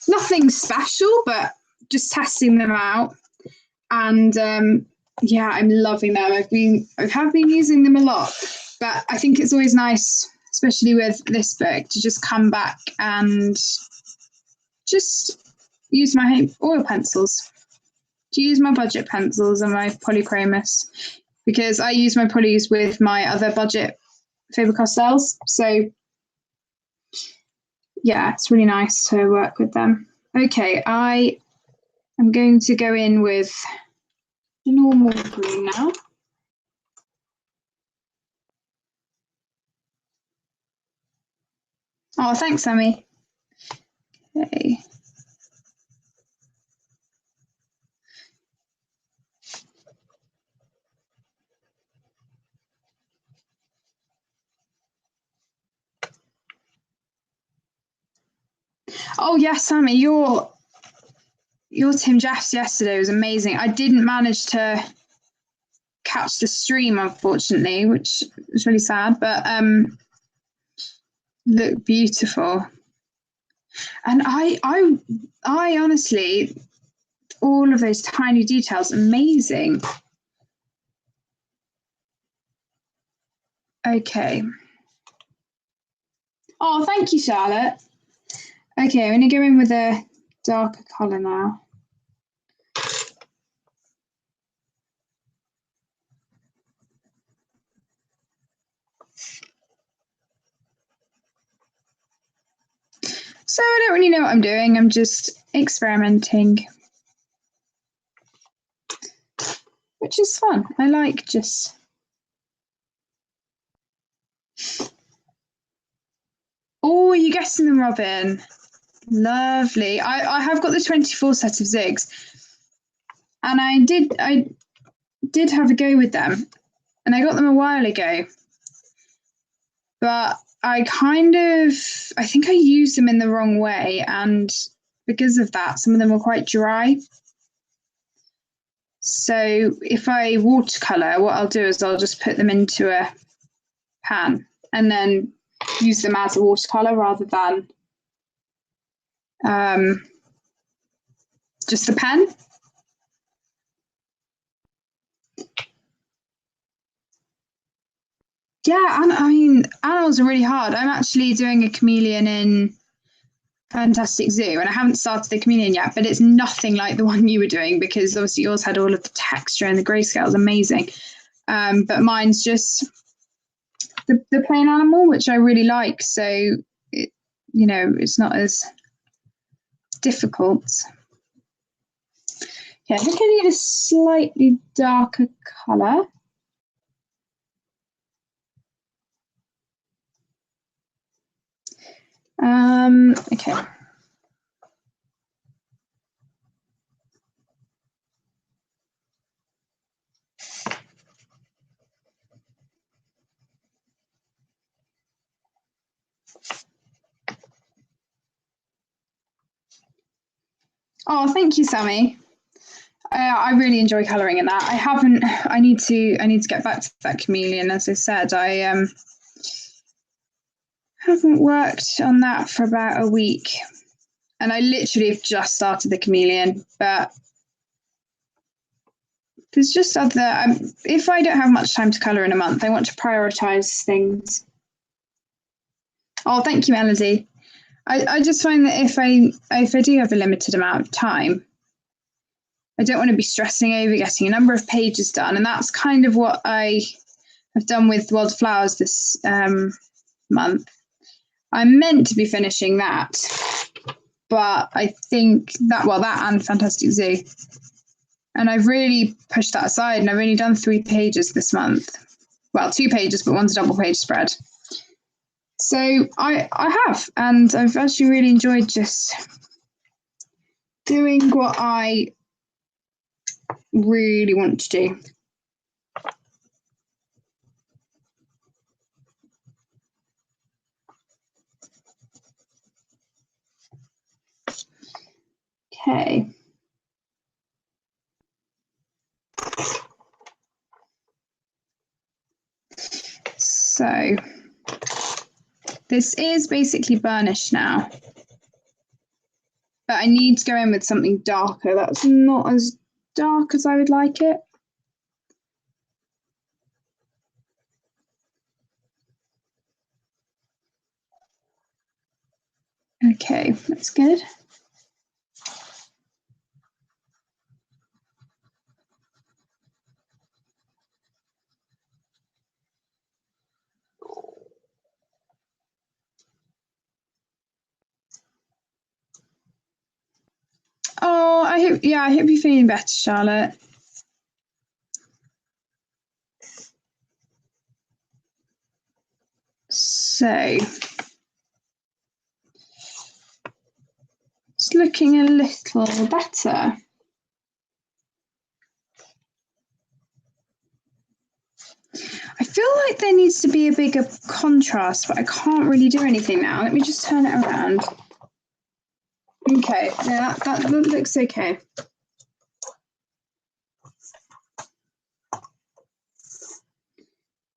Nothing special, but just testing them out. And yeah, I'm loving them. I have been using them a lot, but I think it's always nice, especially with this book, to just come back and just use my oil pencils, to use my budget pencils and my polychromos, because I use my polys with my other budget Faber-Castells. So yeah, it's really nice to work with them. Okay, I am going to go in with the normal green now. Oh, thanks, Sammy. Okay. Oh yes, Sammy, your Tim Jeffs yesterday was amazing. I didn't manage to catch the stream, unfortunately, which was really sad, but looked beautiful. And I honestly, all of those tiny details, amazing. Okay. Oh, thank you, Charlotte. Okay, I'm going to go in with a darker colour now. So I don't really know what I'm doing. I'm just experimenting, which is fun. I like just... Oh, you're getting them, Robin. Lovely. I have got the 24 set of zigs, and I did have a go with them, and I got them a while ago, but I think I used them in the wrong way, and because of that, some of them were quite dry. So if I watercolor, what I'll do is I'll just put them into a pan and then use them as a watercolor rather than just the pen. Yeah, and I mean, animals are really hard. I'm actually doing a chameleon in Fantastic Zoo, and I haven't started the chameleon yet, but it's nothing like the one you were doing because obviously yours had all of the texture and the grayscale is amazing. But mine's just the plain animal, which I really like. So, it's not as difficult. Yeah, I think I need a slightly darker colour. Okay. Oh, thank you, Sammy. I really enjoy colouring in that. I need to get back to that chameleon. As I said, I haven't worked on that for about a week, and I literally have just started the chameleon. But there's just other. If I don't have much time to colour in a month, I want to prioritise things. Oh, thank you, Melody. I just find that if I do have a limited amount of time, I don't want to be stressing over getting a number of pages done, and that's kind of what I have done with Wild Flowers this month. I'm meant to be finishing that, but I think that and Fantastic Zoo, and I've really pushed that aside, and I've only done 3 pages this month. Well, 2 pages, but one's a double page spread. So I have, and I've actually really enjoyed just doing what I really want to do. Okay. So this is basically burnished now, but I need to go in with something darker. That's not as dark as I would like it. Okay, that's good. Oh, I hope you're feeling better, Charlotte. So it's looking a little better. I feel like there needs to be a bigger contrast, but I can't really do anything now. Let me just turn it around. Okay, yeah, that looks okay.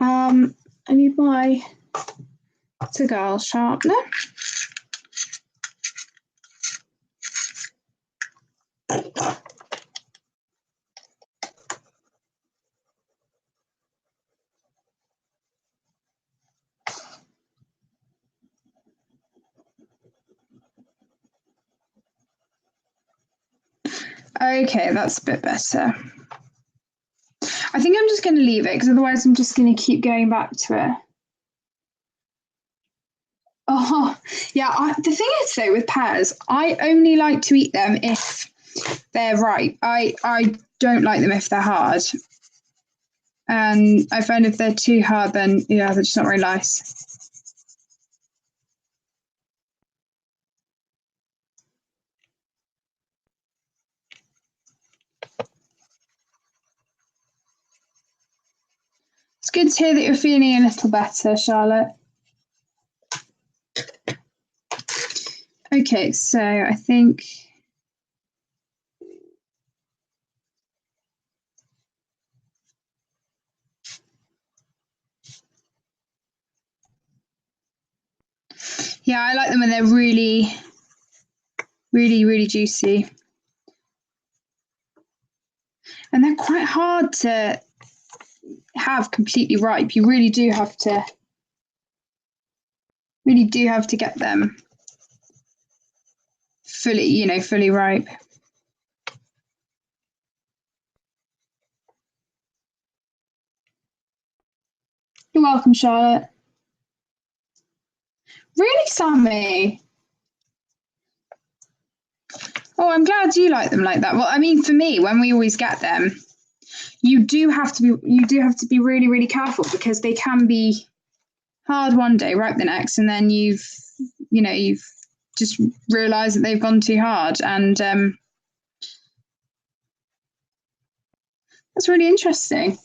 I need my cigar sharpener. Okay, that's a bit better. I think I'm just going to leave it because otherwise I'm just going to keep going back to it. Oh, yeah. The thing is, though, with pears, I only like to eat them if they're ripe. I don't like them if they're hard. And I find if they're too hard, then, yeah, they're just not very nice. It's good to hear that you're feeling a little better, Charlotte. Okay, so I think yeah, I like them when they're really, really, really juicy. And they're quite hard to have completely ripe. You really do have to get them fully ripe. You're welcome, Charlotte. Really, Sammy? Oh, I'm glad you like them like that. Well, I mean, for me, when we always get them, you do have to be really, really careful because they can be hard one day, ripe the next, and then you've just realised that they've gone too hard, and that's really interesting.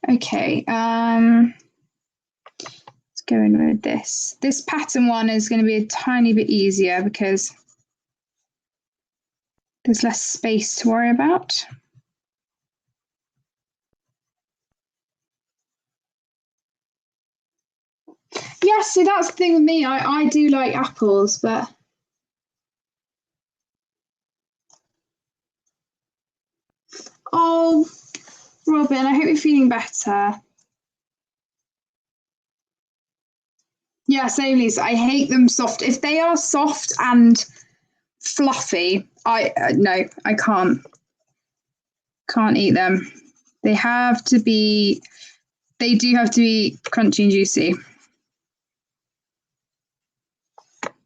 Okay. go in with this. This pattern one is going to be a tiny bit easier because there's less space to worry about. Yeah, so that's the thing with me. I do like apples, but oh, Robin, I hope you're feeling better. Yeah, same, Lisa. I hate them soft. If they are soft and fluffy, no, I can't eat them. They do have to be crunchy and juicy.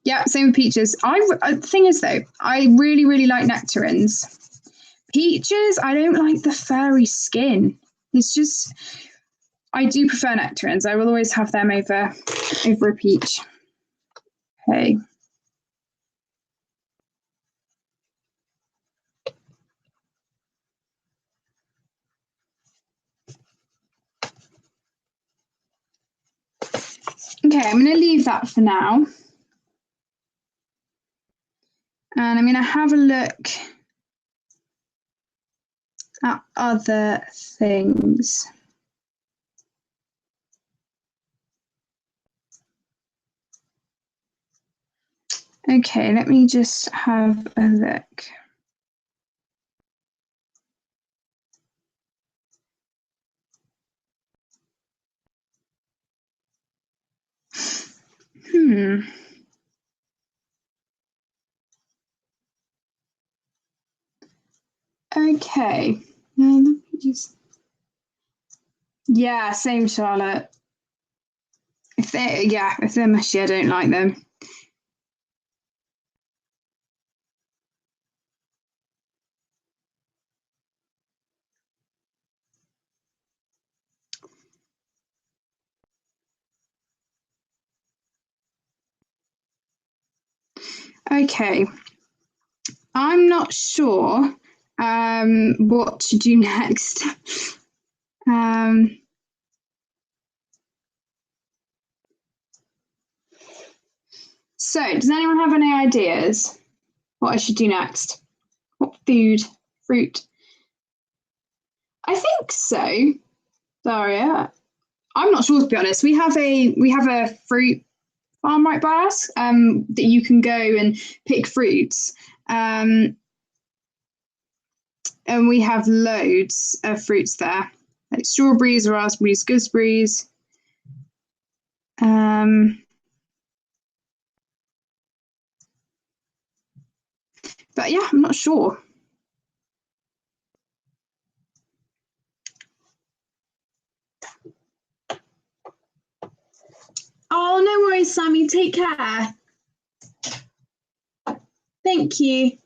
Yeah, same with peaches. The thing is though, I really, really like nectarines. Peaches, I don't like the furry skin. It's just, I do prefer nectarines. I will always have them over a peach. Okay. Okay, I'm going to leave that for now. And I'm going to have a look at other things. Okay, let me just have a look. Okay. Let me just. Yeah, same, Charlotte. If they're mushy, I don't like them. Okay. I'm not sure what to do next. So, does anyone have any ideas what I should do next? What food, fruit? I think so, Daria. I'm not sure, to be honest. We have a fruit farm right by us that you can go and pick fruits. And we have loads of fruits there, like strawberries, raspberries, gooseberries. But yeah, I'm not sure. Oh, no worries, Sammy. Take care. Thank you.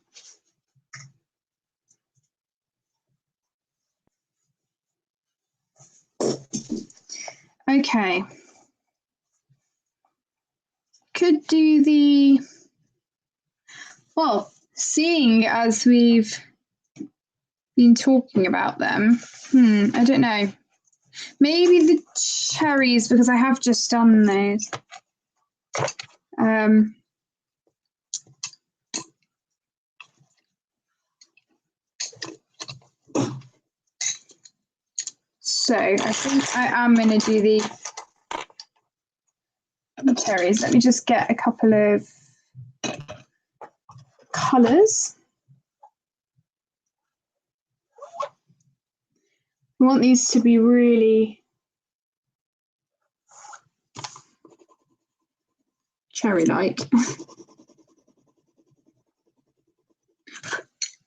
Okay. Could do the, well, seeing as we've been talking about them, I don't know. Maybe the cherries, because I have just done those. So I think I am going to do the cherries. Let me just get a couple of colours. I want these to be really cherry-like.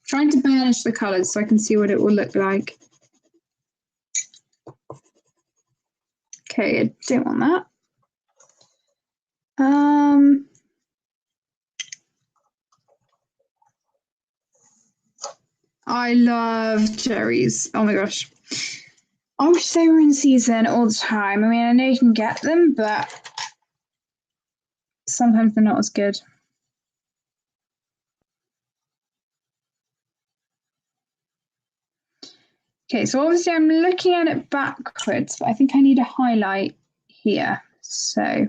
Trying to burnish the colours so I can see what it will look like. Okay, I don't want that. I love cherries. Oh my gosh. I wish they were in season all the time. I mean, I know you can get them, but sometimes they're not as good. Okay, so obviously I'm looking at it backwards, but I think I need a highlight here. So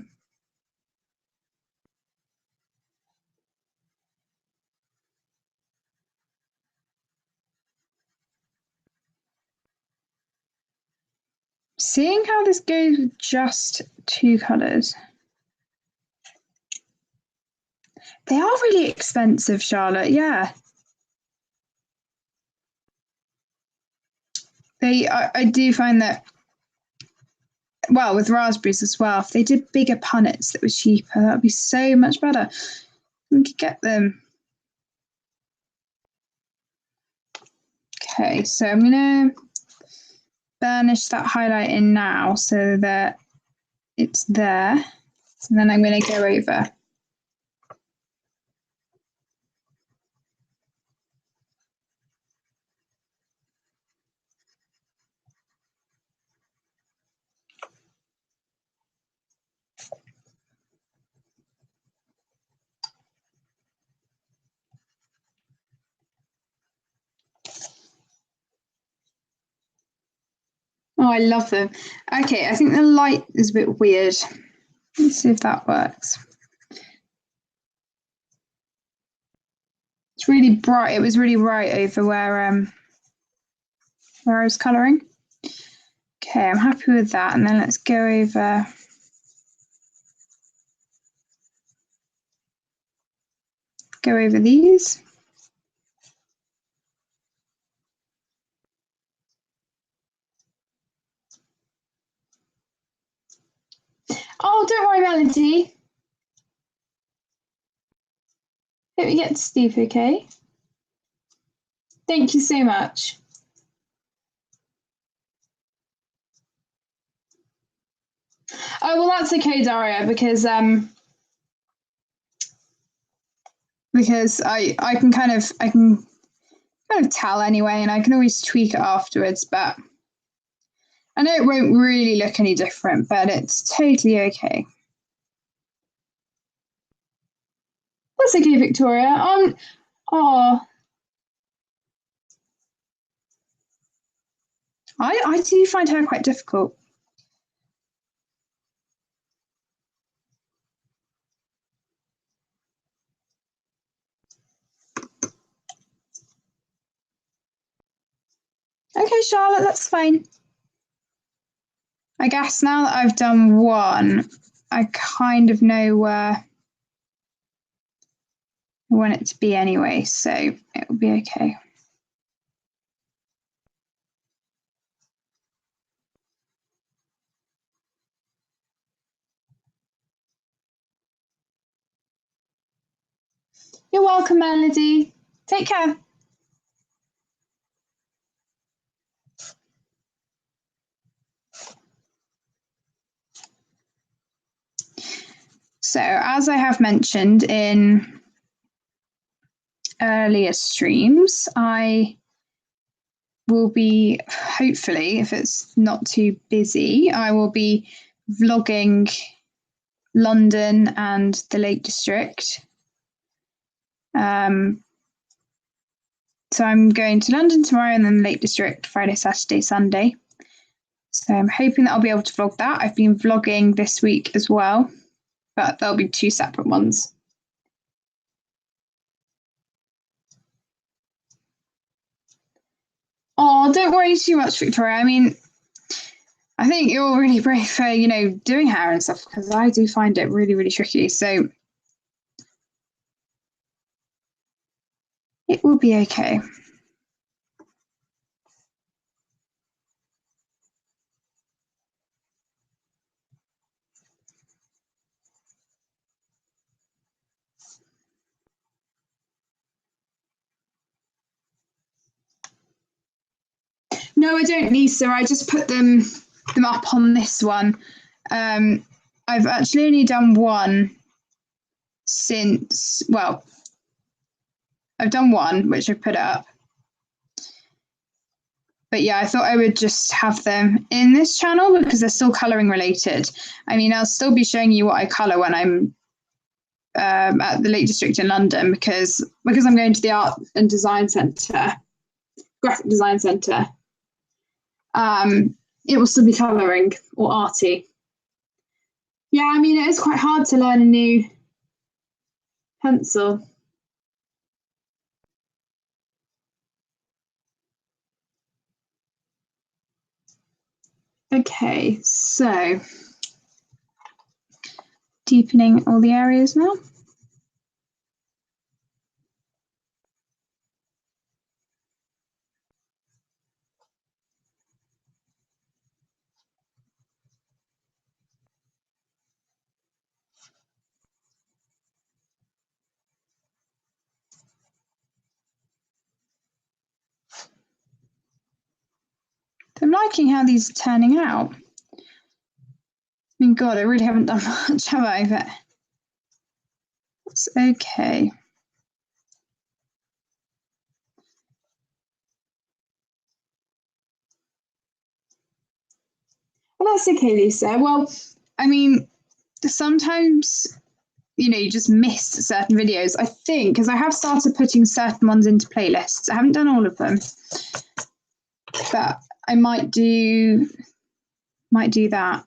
seeing how this goes with just 2 colours. They are really expensive, Charlotte, yeah. I do find that, well, with raspberries as well, if they did bigger punnets that were cheaper, that would be so much better. We could get them. Okay, so I'm going to burnish that highlight in now so that it's there. And then I'm going to go over. Oh, I love them. Okay, I think the light is a bit weird. Let's see if that works. It's really bright. It was really bright over where I was colouring. Okay, I'm happy with that. And then let's go over. Go over these. Oh, don't worry, Melody. Let me get to Steve, okay? Thank you so much. Oh, well, that's okay, Daria, because I can kind of tell anyway, and I can always tweak it afterwards, but I know it won't really look any different, but it's totally okay. That's okay, Victoria. Oh, I do find her quite difficult. Okay, Charlotte, that's fine. I guess now that I've done one, I kind of know where I want it to be anyway, so it will be okay. You're welcome, Melody. Take care. So, as I have mentioned in earlier streams, I will be, hopefully, if it's not too busy, I will be vlogging London and the Lake District. So I'm going to London tomorrow and then the Lake District Friday, Saturday, Sunday. So I'm hoping that I'll be able to vlog that. I've been vlogging this week as well, but there'll be 2 separate ones. Oh, don't worry too much, Victoria. I mean, I think you're really brave for, doing hair and stuff, because I do find it really, really tricky. So it will be okay. No, I don't, Lisa. I just put them up on this one. I've actually only done one since, well, I've done one, which I've put up. But yeah, I thought I would just have them in this channel because they're still colouring related. I mean, I'll still be showing you what I colour when I'm at the Lake District in London because I'm going to the Art and Design Centre, Graphic Design Centre. It will still be colouring or arty. Yeah, I mean, it is quite hard to learn a new pencil. Okay, so deepening all the areas now. I'm liking how these are turning out. I mean, God, I really haven't done much, have I? But it's okay. Well, that's okay, Lisa. Well, I mean, sometimes, you know, you just miss certain videos. I think, because I have started putting certain ones into playlists. I haven't done all of them, but I might do that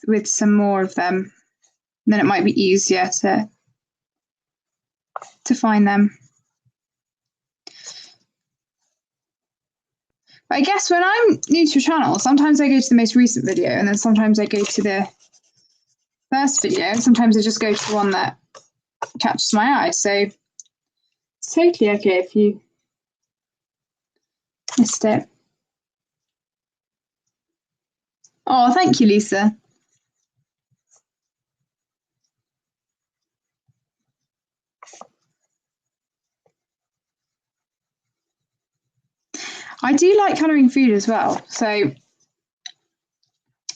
with some more of them. And then it might be easier to find them. But I guess when I'm new to a channel, sometimes I go to the most recent video, and then sometimes I go to the first video, and sometimes I just go to the one that catches my eye. So it's totally okay if you missed it. Oh, thank you, Lisa. I do like colouring food as well, so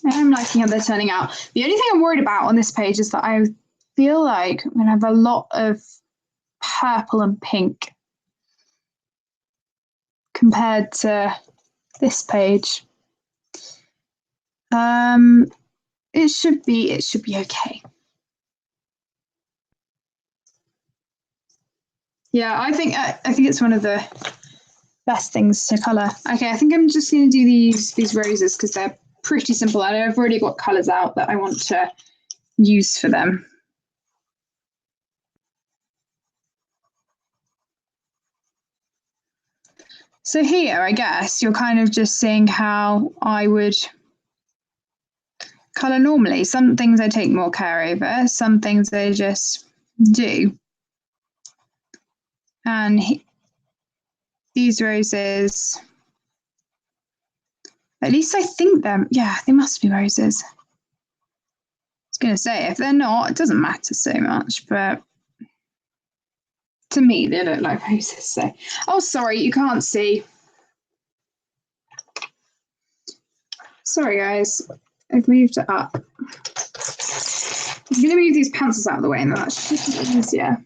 I'm liking how they're turning out. The only thing I'm worried about on this page is that I feel like I'm going to have a lot of purple and pink compared to this page. It should be okay. Yeah, I think it's one of the best things to colour. Okay, I think I'm just going to do these roses because they're pretty simple. And I've already got colours out that I want to use for them. So here, I guess, you're kind of just seeing how I would colour normally. Some things I take more care over, some things I just do. And these roses, at least I think they must be roses. I was going to say, if they're not, it doesn't matter so much, but to me, they look like roses. So, oh, sorry, you can't see. Sorry, guys, I've moved it up. I'm going to move these pencils out of the way, and that should be easier.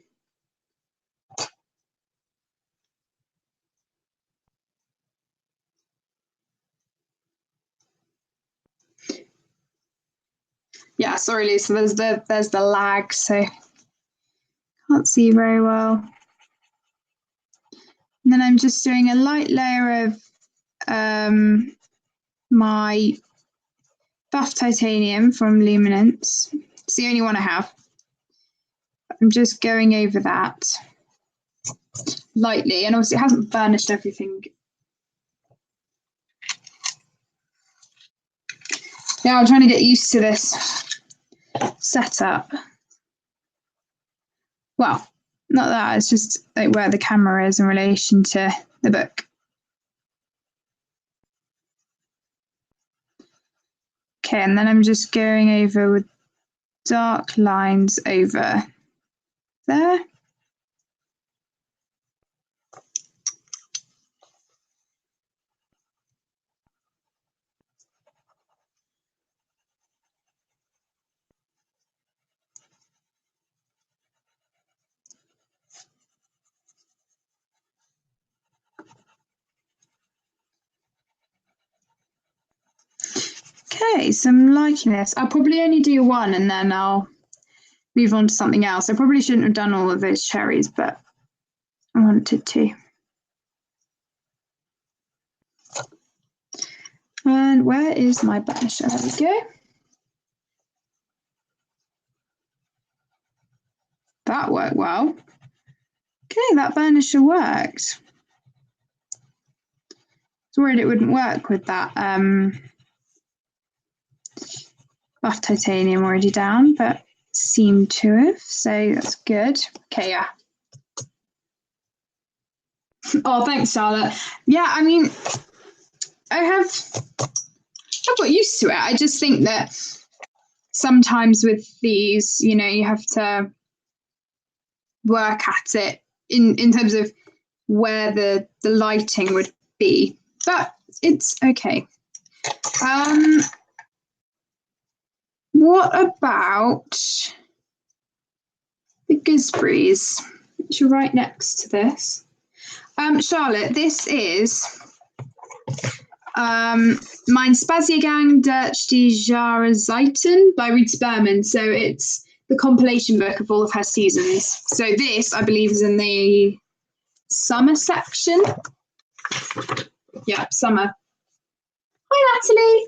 Yeah, sorry, Lisa. There's the lag, so can't see very well. And then I'm just doing a light layer of my buff titanium from Luminance. It's the only one I have. I'm just going over that lightly, and obviously it hasn't burnished everything. Yeah, I'm trying to get used to this setup. Well, not that, it's just like where the camera is in relation to the book. Okay, and then I'm just going over with dark lines over there. Okay, so I'm liking this. I'll probably only do one and then I'll move on to something else. I probably shouldn't have done all of those cherries, but I wanted to. And where is my burnisher? There we go. That worked well. Okay, that burnisher worked. I was worried it wouldn't work with that buff titanium already down, but seemed to have, so that's good. Okay, yeah. Oh, thanks, Charlotte. Yeah, I mean, I've got used to it. I just think that sometimes with these, you know, you have to work at it in terms of where the lighting would be, but it's okay. What about the gooseberries, which are right next to this? Charlotte, this is Mein Spaziergang durch die Jahreszeiten by Rita Berman. So it's the compilation book of all of her seasons. So this, I believe, is in the summer section. Yeah, summer. Hi, Natalie.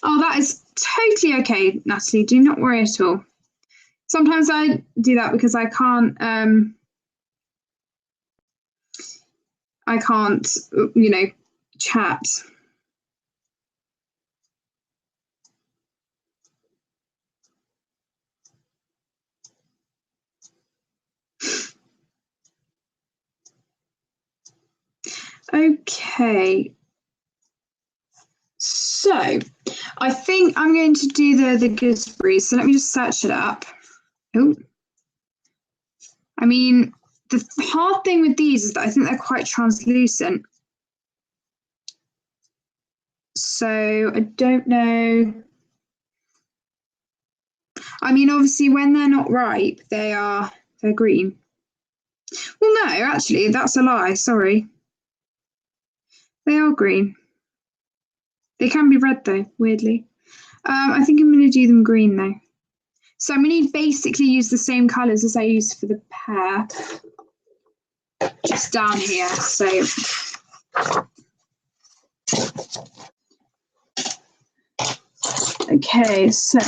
Oh, that is totally okay, Natalie. Do not worry at all. Sometimes I do that because I can't, you know, chat. Okay. So I think I'm going to do the gooseberries. So let me just search it up. Oh, I mean, the hard thing with these is that I think they're quite translucent. So I don't know. I mean, obviously, when they're not ripe, they're green. Well, no, actually, that's a lie. Sorry. They are green. They can be red, though, weirdly. I think I'm going to do them green, though. So I'm going to basically use the same colours as I used for the pear, just down here. So okay, so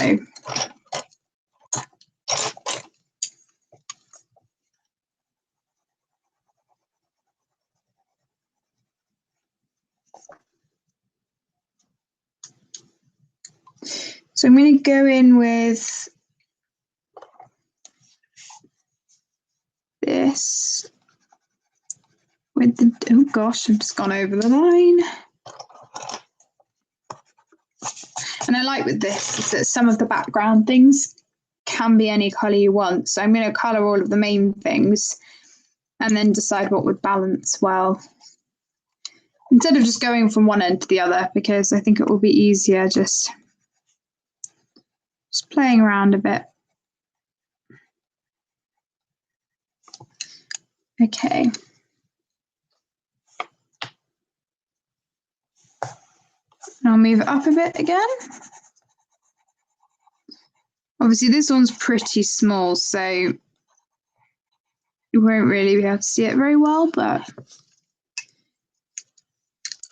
I'm going to go in with this, with the, oh gosh, I've just gone over the line. And I like with this is that some of the background things can be any colour you want. So I'm going to colour all of the main things and then decide what would balance well. Instead of just going from one end to the other, because I think it will be easier just playing around a bit. Okay. I'll move it up a bit again. Obviously, this one's pretty small, so you won't really be able to see it very well, but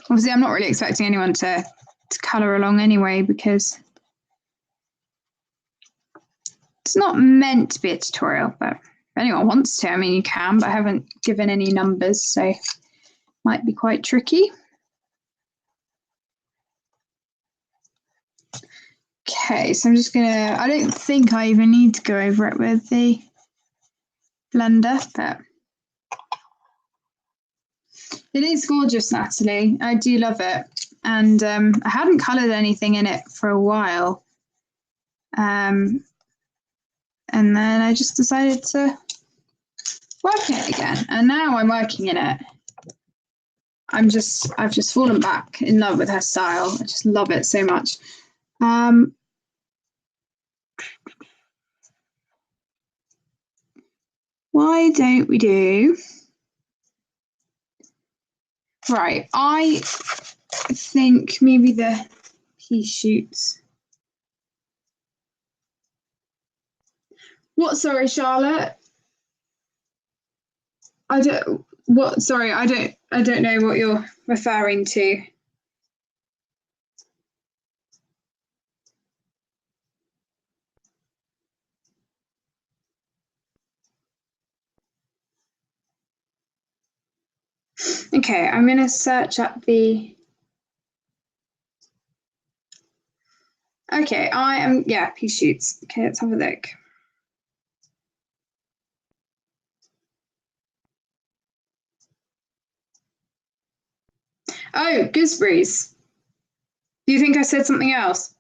obviously I'm not really expecting anyone to colour along anyway, because it's not meant to be a tutorial, but if anyone wants to, I mean, you can, but I haven't given any numbers, so it might be quite tricky. Okay, so I'm just gonna, I don't think I even need to go over it with the blender, but it is gorgeous, Natalie. I do love it. And I hadn't coloured anything in it for a while. And then I just decided to work in it again. And now I'm working in it. I've just fallen back in love with her style. I just love it so much. Why don't we do? Right, I think maybe the pea shoots. What? Sorry, Charlotte. I don't. What? Sorry, I don't know what you're referring to. Okay, I'm going to search up the... Okay, pea shoots. Okay, let's have a look. Oh, gooseberries. Do you think I said something else?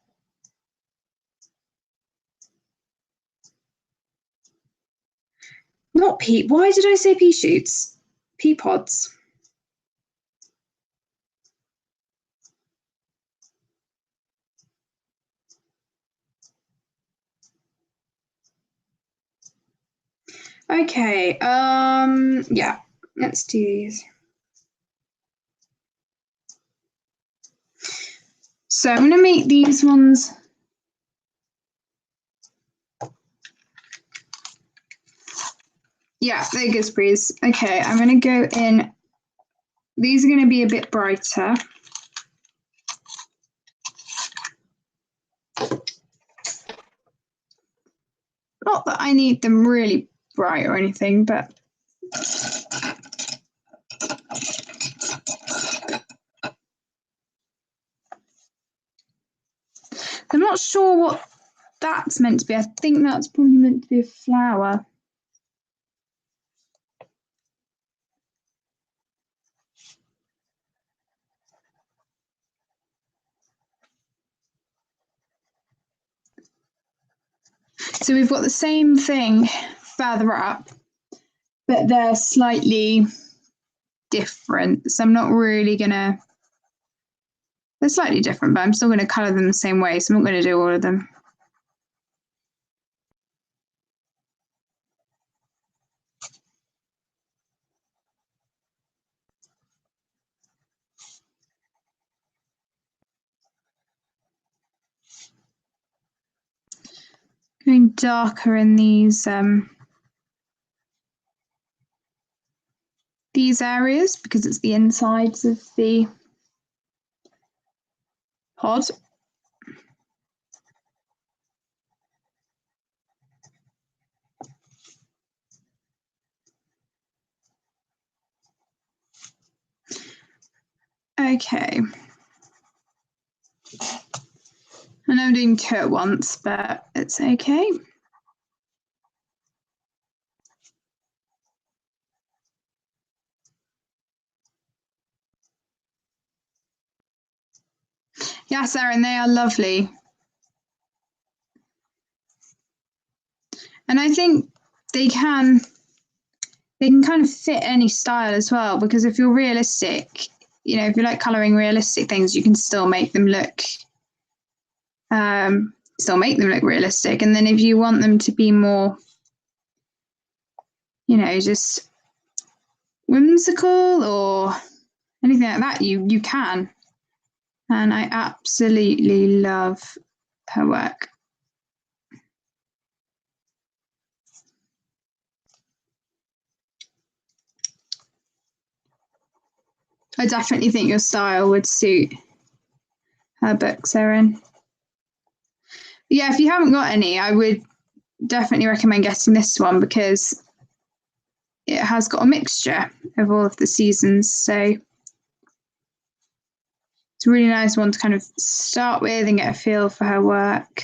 Not pea. Why did I say pea shoots? Pea pods. Okay, yeah, let's do these. So I'm going to make these ones. Yeah, they're gooseberries. Okay, I'm going to go in. These are going to be a bit brighter. Not that I need them really bright or anything, but I'm not sure what that's meant to be. I think that's probably meant to be a flower. So we've got the same thing further up, but they're slightly different. So I'm not really gonna, they're slightly different, but I'm still gonna colour them the same way. So I'm not gonna do all of them. Going darker in these areas because it's the insides of the pod. Okay. I know I'm doing two at once, but it's okay. Yes, Erin, they are lovely. And I think they can kind of fit any style as well, because if you're realistic, you know, if you like colouring realistic things, you can still make them look realistic. And then if you want them to be more, you know, just whimsical or anything like that, you can. And I absolutely love her work. I definitely think your style would suit her books, Erin. Yeah, if you haven't got any, I would definitely recommend getting this one because it has got a mixture of all of the seasons. So it's a really nice one to kind of start with and get a feel for her work.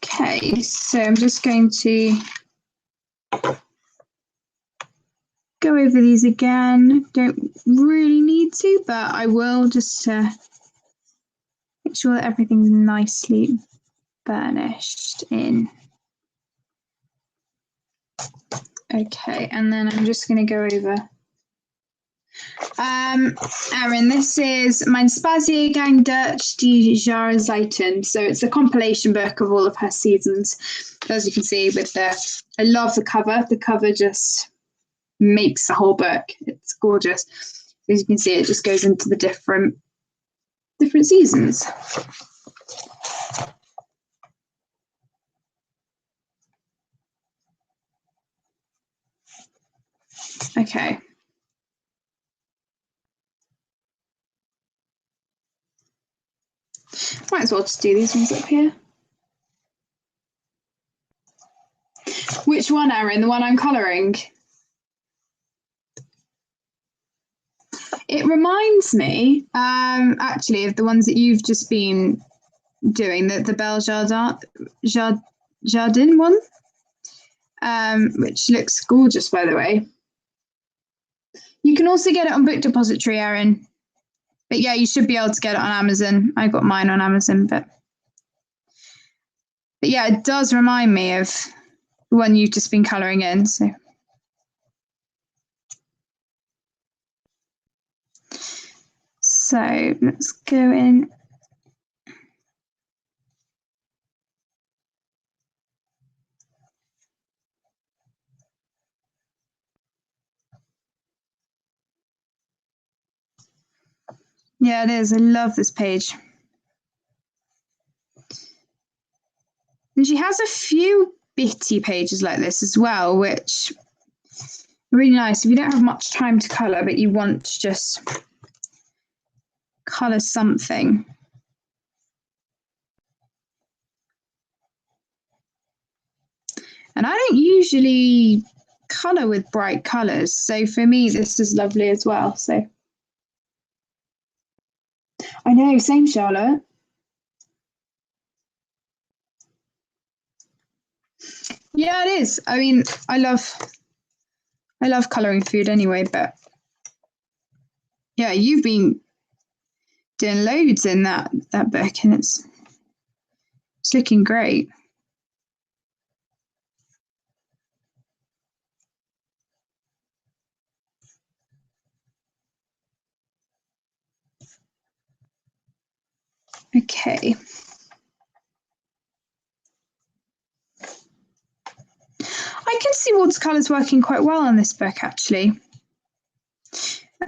Okay, so I'm just going to go over these again. Don't really need to, but I will just to make sure that everything's nicely burnished in. Okay, and then I'm just going to go over. Erin, this is Mein Spaziergang durch die Jahreszeiten. So it's a compilation book of all of her seasons. As you can see with I love the cover. The cover just makes the whole book. It's gorgeous. As you can see, it just goes into the different seasons. Okay. Might as well just do these ones up here. Which one, Erin? The one I'm colouring? It reminds me, actually, of the ones that you've just been doing, the Belle Jardin one, which looks gorgeous, by the way. You can also get it on Book Depository, Erin. But yeah, you should be able to get it on Amazon. I got mine on Amazon, but yeah, it does remind me of the one you've just been colouring in. So let's go in. Yeah, it is. I love this page. And she has a few bitty pages like this as well, which are really nice. If you don't have much time to colour, but you want to just colour something. And I don't usually colour with bright colours, so for me this is lovely as well. So I know, same, Charlotte. Yeah, it is. I mean, I love colouring food anyway, but yeah, you've been doing loads in that book, and it's looking great. Okay. I can see watercolours working quite well on this book, actually.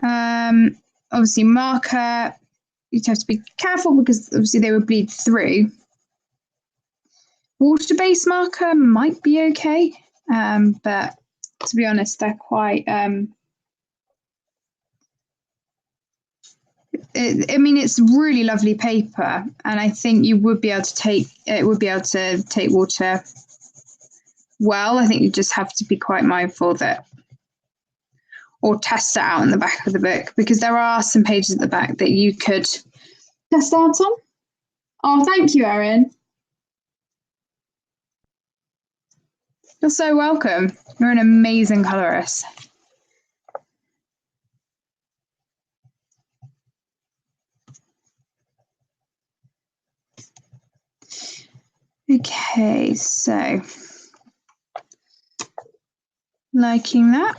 Obviously, marker, you'd have to be careful because obviously they would bleed through. Water-based marker might be okay, but to be honest, they're quite. I mean, it's really lovely paper, and I think you would be able to take water well. I think you just have to be quite mindful that, or test it out in the back of the book, because there are some pages at the back that you could test out on. Oh, thank you, Erin. You're so welcome. You're an amazing colorist. Okay, so liking that.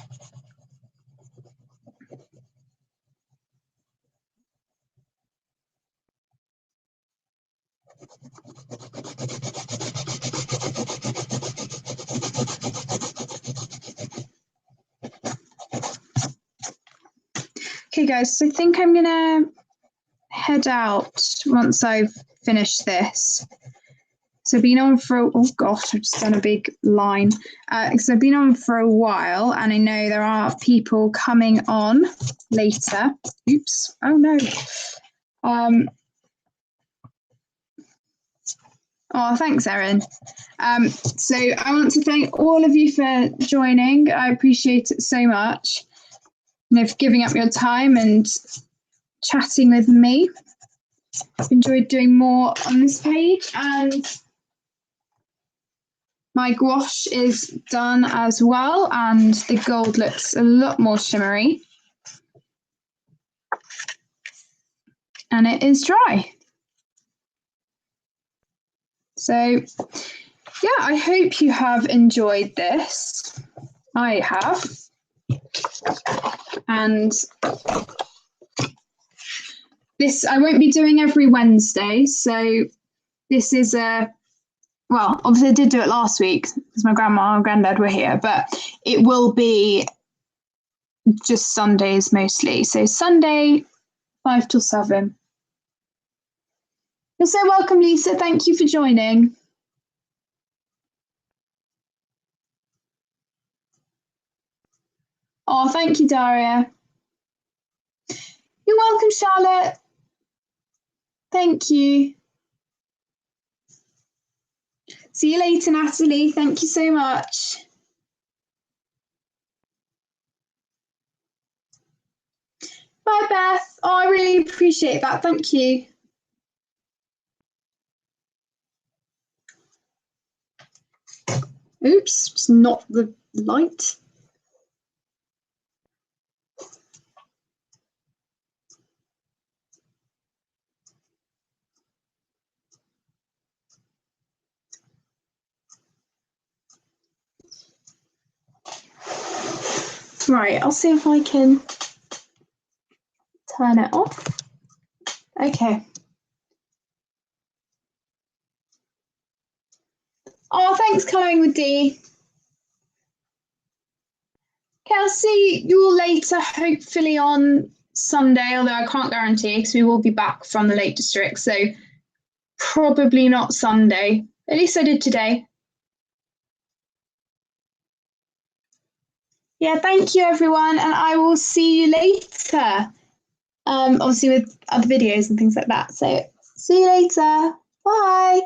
Okay, guys, so I think I'm gonna head out once I've finished this. So I've been on for, oh gosh, I've just done a big line. So I've been on for a while, and I know there are people coming on later. Oops, oh no. Oh, thanks, Erin. So I want to thank all of you for joining. I appreciate it so much. You know, for giving up your time and chatting with me. I've enjoyed doing more on this page, and my gouache is done as well, and the gold looks a lot more shimmery. And it is dry. So, yeah, I hope you have enjoyed this. I have. And this I won't be doing every Wednesday. So this is well, obviously I did do it last week because my grandma and granddad were here, but it will be just Sundays mostly. So Sunday, 5 till 7. You're so welcome, Lisa. Thank you for joining. Oh, thank you, Daria. You're welcome, Charlotte. Thank you. See you later, Natalie. Thank you so much. Bye, Beth. Oh, I really appreciate that. Thank you. Oops, it's not the light. Right, I'll see if I can turn it off. Okay. Oh, thanks, Colouring with D. Okay, I'll see you all later, hopefully on Sunday, although I can't guarantee because we will be back from the Lake District, so probably not Sunday. At least I did today. Yeah, thank you, everyone, and I will see you later. Obviously with other videos and things like that. So see you later. Bye.